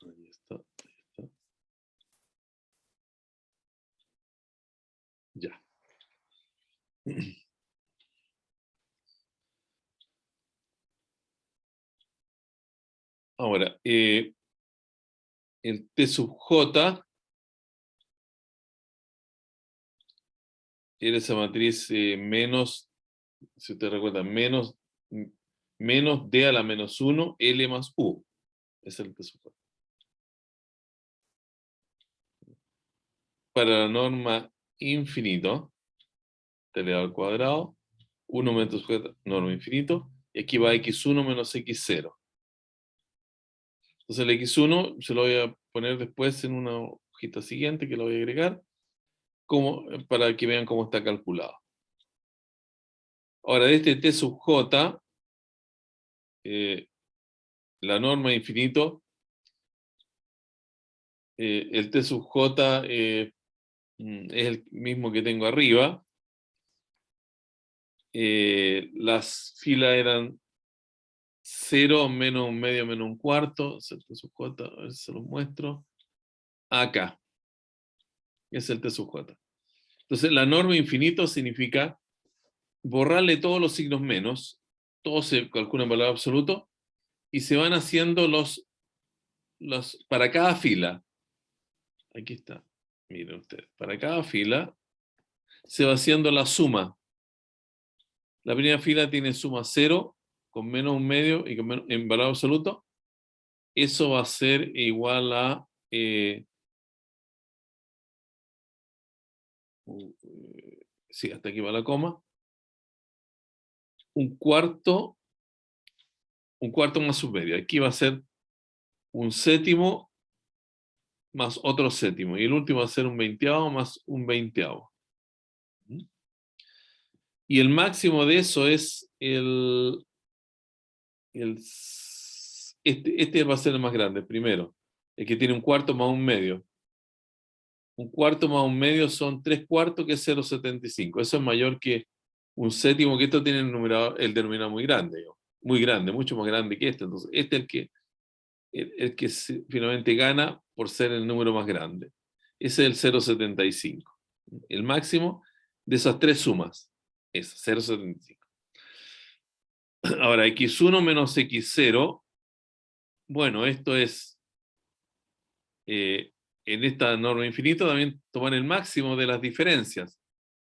Ahí está. Ahí está. Ya. Ahora, el T sub J era esa matriz menos, si usted recuerda, menos D a la menos 1, L más U. Es el T sub J. Para la norma infinito, T elevado al cuadrado, 1 menos J, norma infinito, Y aquí va x1 menos x0. Entonces el x1 se lo voy a poner después en una hojita siguiente que lo voy a agregar para que vean cómo está calculado. Ahora, de este t sub j, la norma de infinito, el t sub j es el mismo que tengo arriba. Las filas eran 0, menos un medio, menos un cuarto. Es el t sub j, a ver si se los muestro. Acá. Es el t sub j. Entonces, la norma infinito significa borrarle todos los signos menos. Todo se calcula en valor absoluto. Y se van haciendo para cada fila. Aquí está. Miren ustedes. Para cada fila se va haciendo la suma. La primera fila tiene suma 0, con menos un medio y en valor absoluto. Eso va a ser igual a sí, hasta aquí va la coma. Un cuarto más un medio. Aquí va a ser un séptimo más otro séptimo. Y el último va a ser un veinteavo más un veinteavo. Y el máximo de eso es este va a ser el más grande, primero. El que tiene un cuarto más un medio. Un cuarto más un medio son 3/4, que es 0,75. Eso es mayor que un séptimo, que esto tiene el denominador muy grande, muy grande, mucho más grande que este. Entonces, este es el que finalmente gana por ser el número más grande. Ese es el 0,75. El máximo de esas tres sumas es 0,75. Ahora, x1 menos x0, bueno, esto es, en esta norma infinita también tomar el máximo de las diferencias.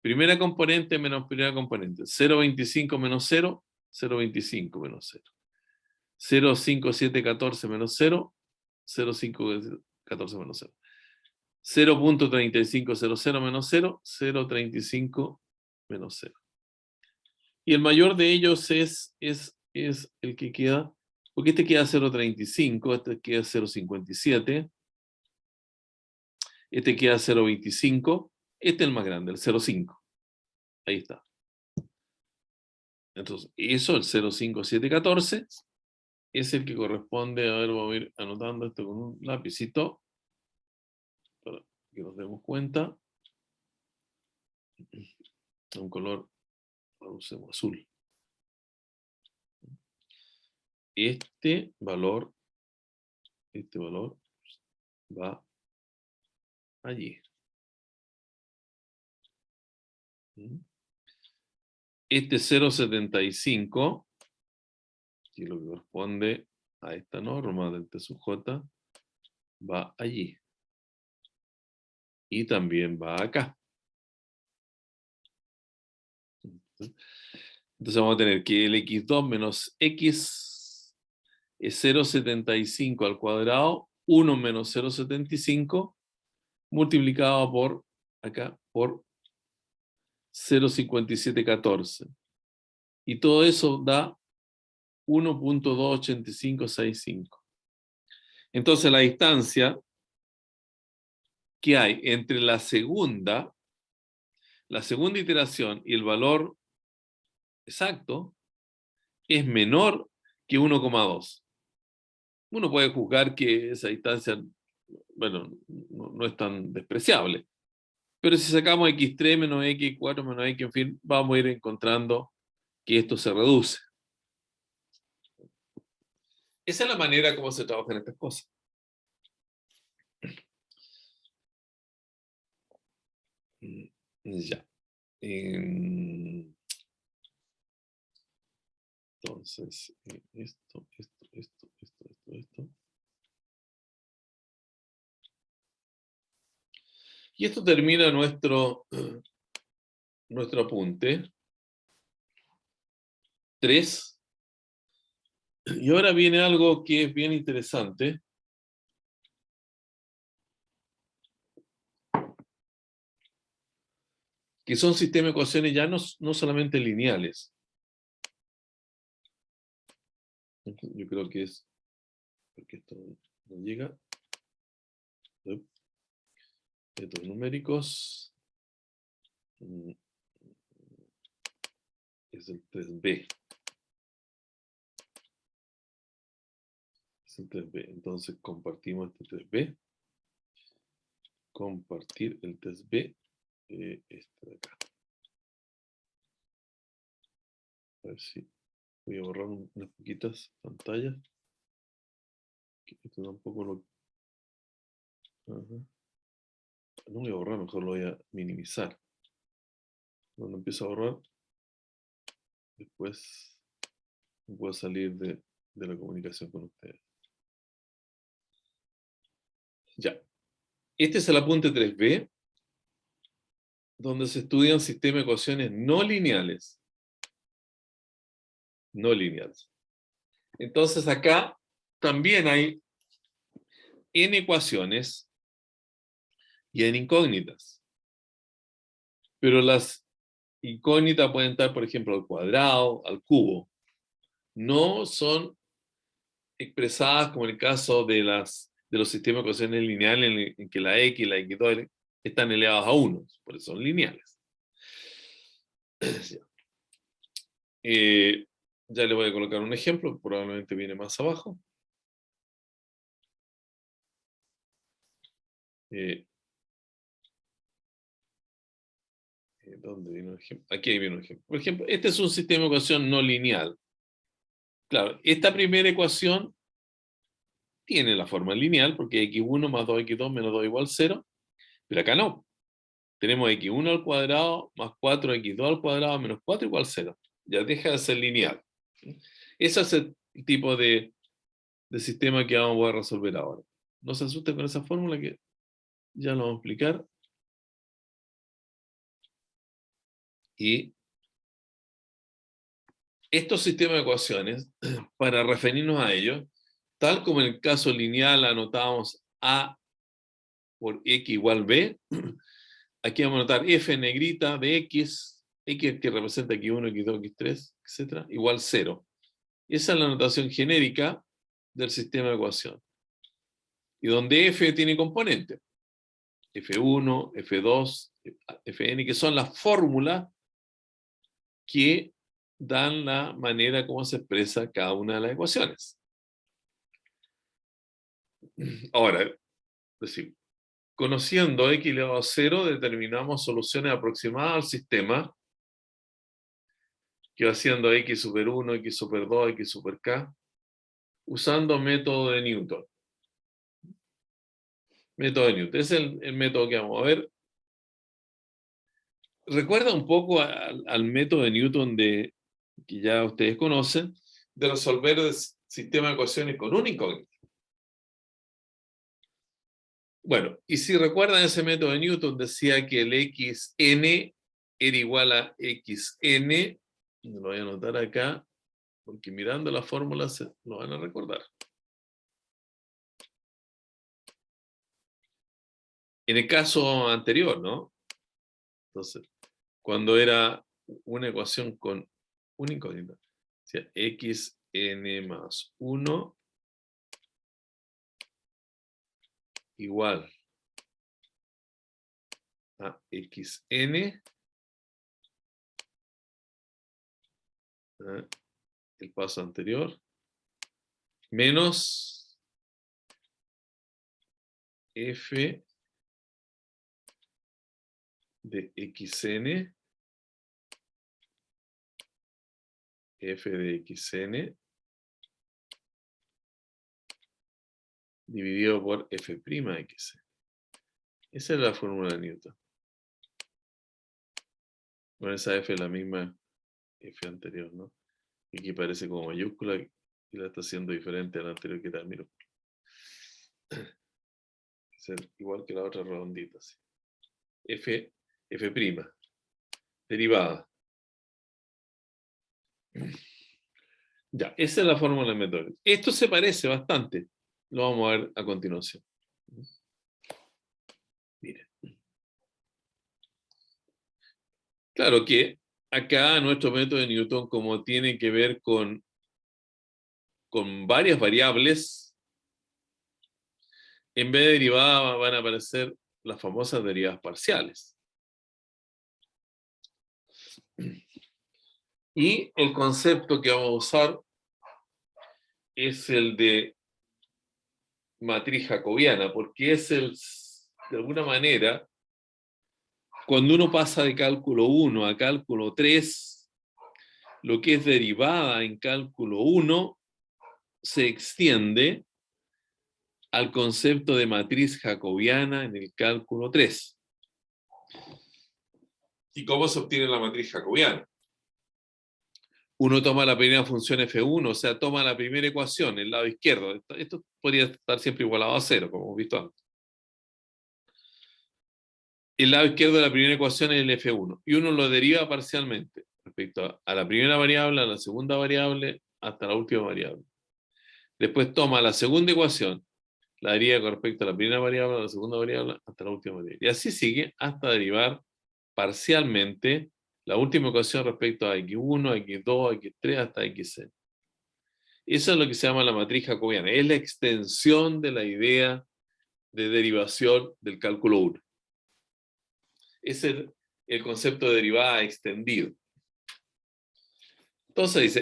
Primera componente menos primera componente. 0,25 menos 0, 0,25 menos 0. 0,5714 menos 0, 0,514 menos 0. 0,3500 menos 0, 0,35 menos 0. Y el mayor de ellos es el que queda, porque este queda 0,35, este queda 0,57, este queda 0,25, este es el más grande, el 0,5. Ahí está. Entonces, eso, el 0,5714, es el que corresponde, a ver, vamos a ir anotando esto con un lapicito, para que nos demos cuenta. Un color, usemos azul. Este valor va allí. Este 0,75, que es lo que corresponde a esta norma del T sub J, va allí. Y también va acá. Entonces vamos a tener que el x2 menos x es 0,75 al cuadrado, 1 menos 0,75, multiplicado por, acá, por 0,5714. Y todo eso da 1,28565. Entonces la distancia que hay entre la segunda iteración y el valor exacto es menor que 1,2. Uno puede juzgar que esa distancia, bueno, no es tan despreciable. Pero si sacamos x3 menos x4 menos x, en fin, vamos a ir encontrando que esto se reduce. Esa es la manera como se trabajan estas cosas. Ya. Entonces, esto. Y esto termina nuestro apunte 3. Y ahora viene algo que es bien interesante. Que son sistemas de ecuaciones ya no solamente lineales, Yo creo que es, porque esto no llega. Métodos numéricos. Es el 3B. Es el 3B. Entonces compartimos este 3B. Compartir el 3B. Este de acá. A ver si voy a borrar unas poquitas pantallas. Esto tampoco lo... Ajá. No voy a borrar, mejor lo voy a minimizar. Cuando empiezo a borrar, después puedo salir de la comunicación con ustedes. Ya. Este es el apunte 3B, donde se estudian sistemas de ecuaciones no lineales. No lineales. Entonces acá también hay n ecuaciones y n incógnitas. Pero las incógnitas pueden estar, por ejemplo, al cuadrado, al cubo. No son expresadas como en el caso de los sistemas de ecuaciones lineales en que la x y la x2 están elevadas a 1, por eso son lineales. Ya le voy a colocar un ejemplo, probablemente viene más abajo. ¿Dónde viene un ejemplo? Aquí viene un ejemplo. Por ejemplo, este es un sistema de ecuación no lineal. Claro, esta primera ecuación tiene la forma lineal porque x1 más 2x2 menos 2 igual 0, pero acá no. Tenemos x1 al cuadrado más 4x2 al cuadrado menos 4 igual 0. Ya deja de ser lineal. Ese es el tipo de sistema que vamos a resolver ahora. No se asusten con esa fórmula que ya lo vamos a explicar. Y estos sistemas de ecuaciones, para referirnos a ellos, tal como en el caso lineal anotamos A por X igual B, aquí vamos a anotar F negrita de X que representa X1, X2, X3, etc., igual 0. Esa es la notación genérica del sistema de ecuación. Y donde F tiene componentes, F1, F2, Fn, que son las fórmulas que dan la manera como se expresa cada una de las ecuaciones. Ahora, decir, conociendo x elevado a 0, determinamos soluciones aproximadas al sistema, que va siendo x super 1, x super 2, x super k, usando método de Newton. Método de Newton. Ese es el método que vamos a ver. Recuerda un poco al método de Newton que ya ustedes conocen, de resolver el sistema de ecuaciones con un incógnito. Bueno, y si recuerdan ese método de Newton, decía que el xn era igual a xn, lo voy a anotar acá, porque mirando la fórmula se lo van a recordar. En el caso anterior, ¿no? Entonces, cuando era una ecuación con una incógnita, o sea, xn más 1 igual a xn, el paso anterior, menos f de xn, f de xn, dividido por f' xn. Esa es la fórmula de Newton. Bueno, esa f es la misma f anterior, ¿no? Y aquí parece como mayúscula y la está haciendo diferente a la anterior que era minúscula. Es igual que la otra redondita. ¿Sí? F', derivada. Ya, esa es la fórmula de método. Esto se parece bastante. Lo vamos a ver a continuación. Miren. Claro que acá nuestro método de Newton, como tiene que ver con con varias variables, en vez de derivada van a aparecer las famosas derivadas parciales. Y el concepto que vamos a usar es el de matriz jacobiana, porque es de alguna manera, cuando uno pasa de cálculo 1 a cálculo 3, lo que es derivada en cálculo 1 se extiende al concepto de matriz jacobiana en el cálculo 3. ¿Y cómo se obtiene la matriz jacobiana? Uno toma la primera función f1, o sea, toma la primera ecuación, el lado izquierdo. Esto podría estar siempre igualado a 0, como hemos visto antes. El lado izquierdo de la primera ecuación es el f1, y uno lo deriva parcialmente respecto a la primera variable, a la segunda variable, hasta la última variable. Después toma la segunda ecuación, la deriva con respecto a la primera variable, a la segunda variable, hasta la última variable. Y así sigue hasta derivar parcialmente la última ecuación respecto a x1, x2, x3, hasta xn. Eso es lo que se llama la matriz jacobiana. Es la extensión de la idea de derivación del cálculo 1. Es el concepto de derivada extendido. Entonces dice,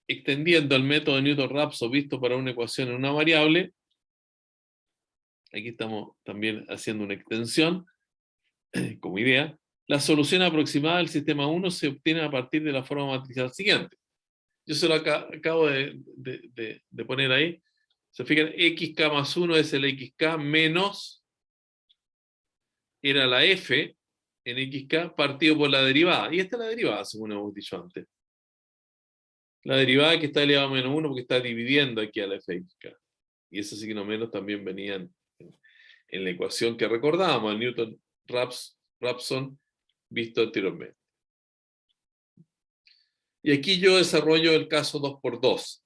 extendiendo el método de Newton-Raphson visto para una ecuación en una variable, aquí estamos también haciendo una extensión como idea, la solución aproximada del sistema 1 se obtiene a partir de la forma matricial siguiente. Yo se lo acabo de poner ahí. Se fijan, xk más 1 es el xk menos, era la f en xk partido por la derivada. Y esta es la derivada, según hemos dicho antes. La derivada que está elevada a menos 1 porque está dividiendo aquí a la f de xk. Y ese signo menos también venía en la ecuación que recordábamos, el Newton-Raphson visto anteriormente. Y aquí yo desarrollo el caso 2×2.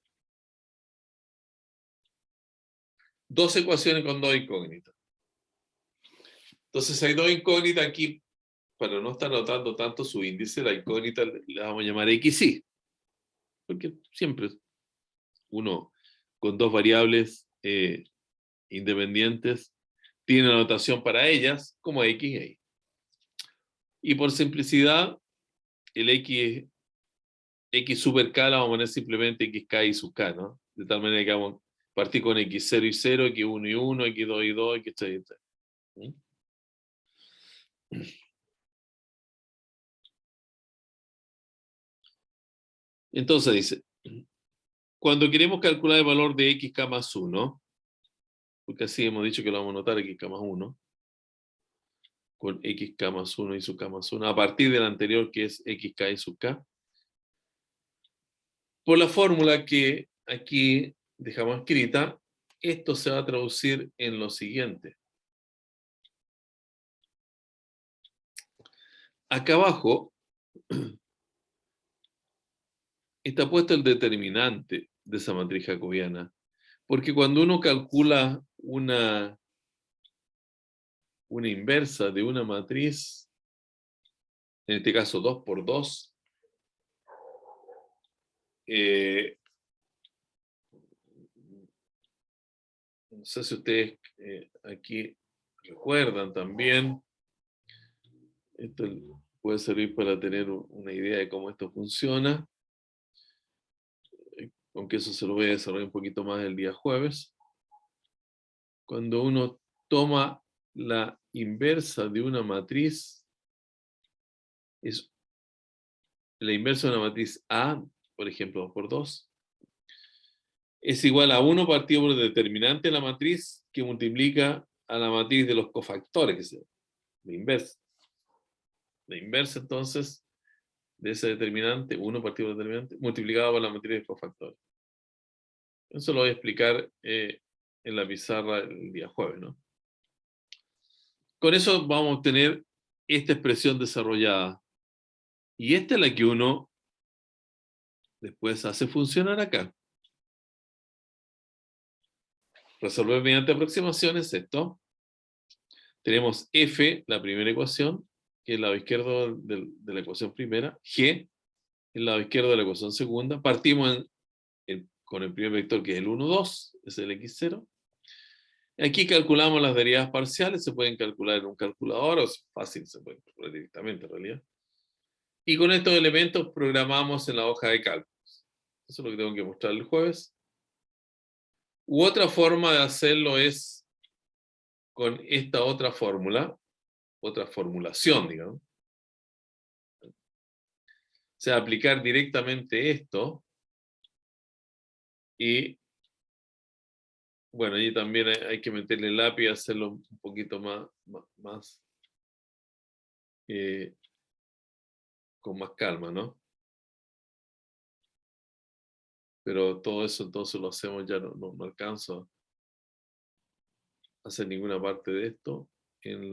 Dos ecuaciones con dos incógnitas. Entonces hay dos incógnitas aquí, para no estar notando tanto su índice, la incógnita la vamos a llamar xy. Porque siempre uno con dos variables independientes tiene una notación para ellas como x y y. Y por simplicidad, el x super k la vamos a poner simplemente xk y sub k, ¿no? De tal manera que vamos a partir con x0 y 0, x1 y 1, x2 y 2, x3 y 3. ¿Mm? Entonces dice, cuando queremos calcular el valor de xk más 1, porque así hemos dicho que lo vamos a notar xk más 1, con xk más 1 y sub k más 1, a partir del anterior que es xk y sub k, por la fórmula que aquí dejamos escrita, esto se va a traducir en lo siguiente. Acá abajo está puesto el determinante de esa matriz jacobiana, porque cuando uno calcula una inversa de una matriz, en este caso 2×2, no sé si ustedes aquí recuerdan también, esto puede servir para tener una idea de cómo esto funciona, aunque eso se lo voy a desarrollar un poquito más el día jueves. Cuando uno toma la inversa de una matriz, es la inversa de una matriz A, por ejemplo, 2×2, es igual a 1 partido por el determinante de la matriz que multiplica a la matriz de los cofactores, que es la inversa. La inversa, entonces, de ese determinante, 1 partido por el determinante, multiplicado por la matriz de cofactores. Eso lo voy a explicar en la pizarra el día jueves, ¿no? Con eso vamos a obtener esta expresión desarrollada. Y esta es la que uno después hace funcionar acá. Resolver mediante aproximaciones esto. Tenemos f, la primera ecuación, que es el lado izquierdo de la ecuación primera, g, el lado izquierdo de la ecuación segunda. Partimos con el primer vector que es el 1, 2, es el x0. Aquí calculamos las derivadas parciales, se pueden calcular en un calculador, o es fácil, se pueden calcular directamente en realidad. Y con estos elementos programamos en la hoja de cálculos. Eso es lo que tengo que mostrar el jueves. U otra forma de hacerlo es con esta otra fórmula, otra formulación, digamos. O sea, aplicar directamente esto y, bueno, ahí también hay que meterle el lápiz y hacerlo un poquito más con más calma, ¿no? Pero todo eso entonces lo hacemos, ya no alcanzo a hacer ninguna parte de esto en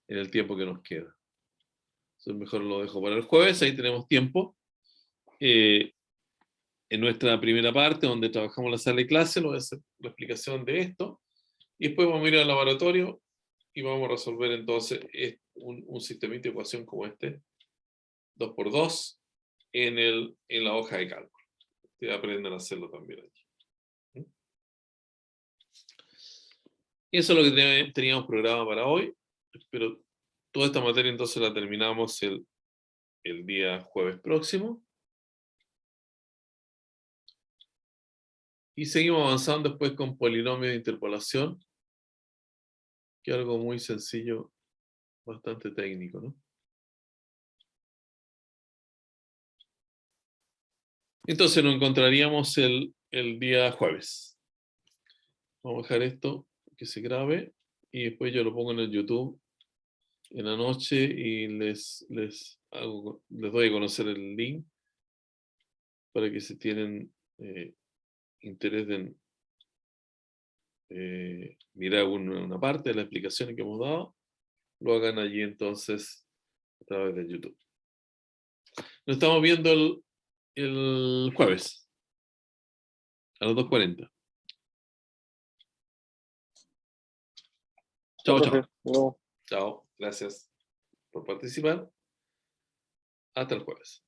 el tiempo que nos queda. Entonces mejor lo dejo para el jueves, ahí tenemos tiempo. En nuestra primera parte, donde trabajamos la sala de clase, lo voy a hacer la explicación de esto. Y después vamos a ir al laboratorio y vamos a resolver entonces un sistemita de ecuación como este, 2×2, en la hoja de cálculo. Ustedes aprenden a hacerlo también aquí. Y eso es lo que teníamos programado para hoy. Pero toda esta materia entonces la terminamos el día jueves próximo. Y seguimos avanzando después con polinomios de interpolación, que es algo muy sencillo, bastante técnico, ¿no? Entonces nos encontraríamos el día jueves. Vamos a dejar esto que se grabe y después yo lo pongo en el YouTube en la noche y les doy a conocer el link para que si tienen interés en mirar una parte de las explicaciones que hemos dado, lo hagan allí entonces a través de YouTube. Nos estamos viendo el jueves a las 2:40. Chao, chao. No. Chao. Gracias por participar. Hasta el jueves.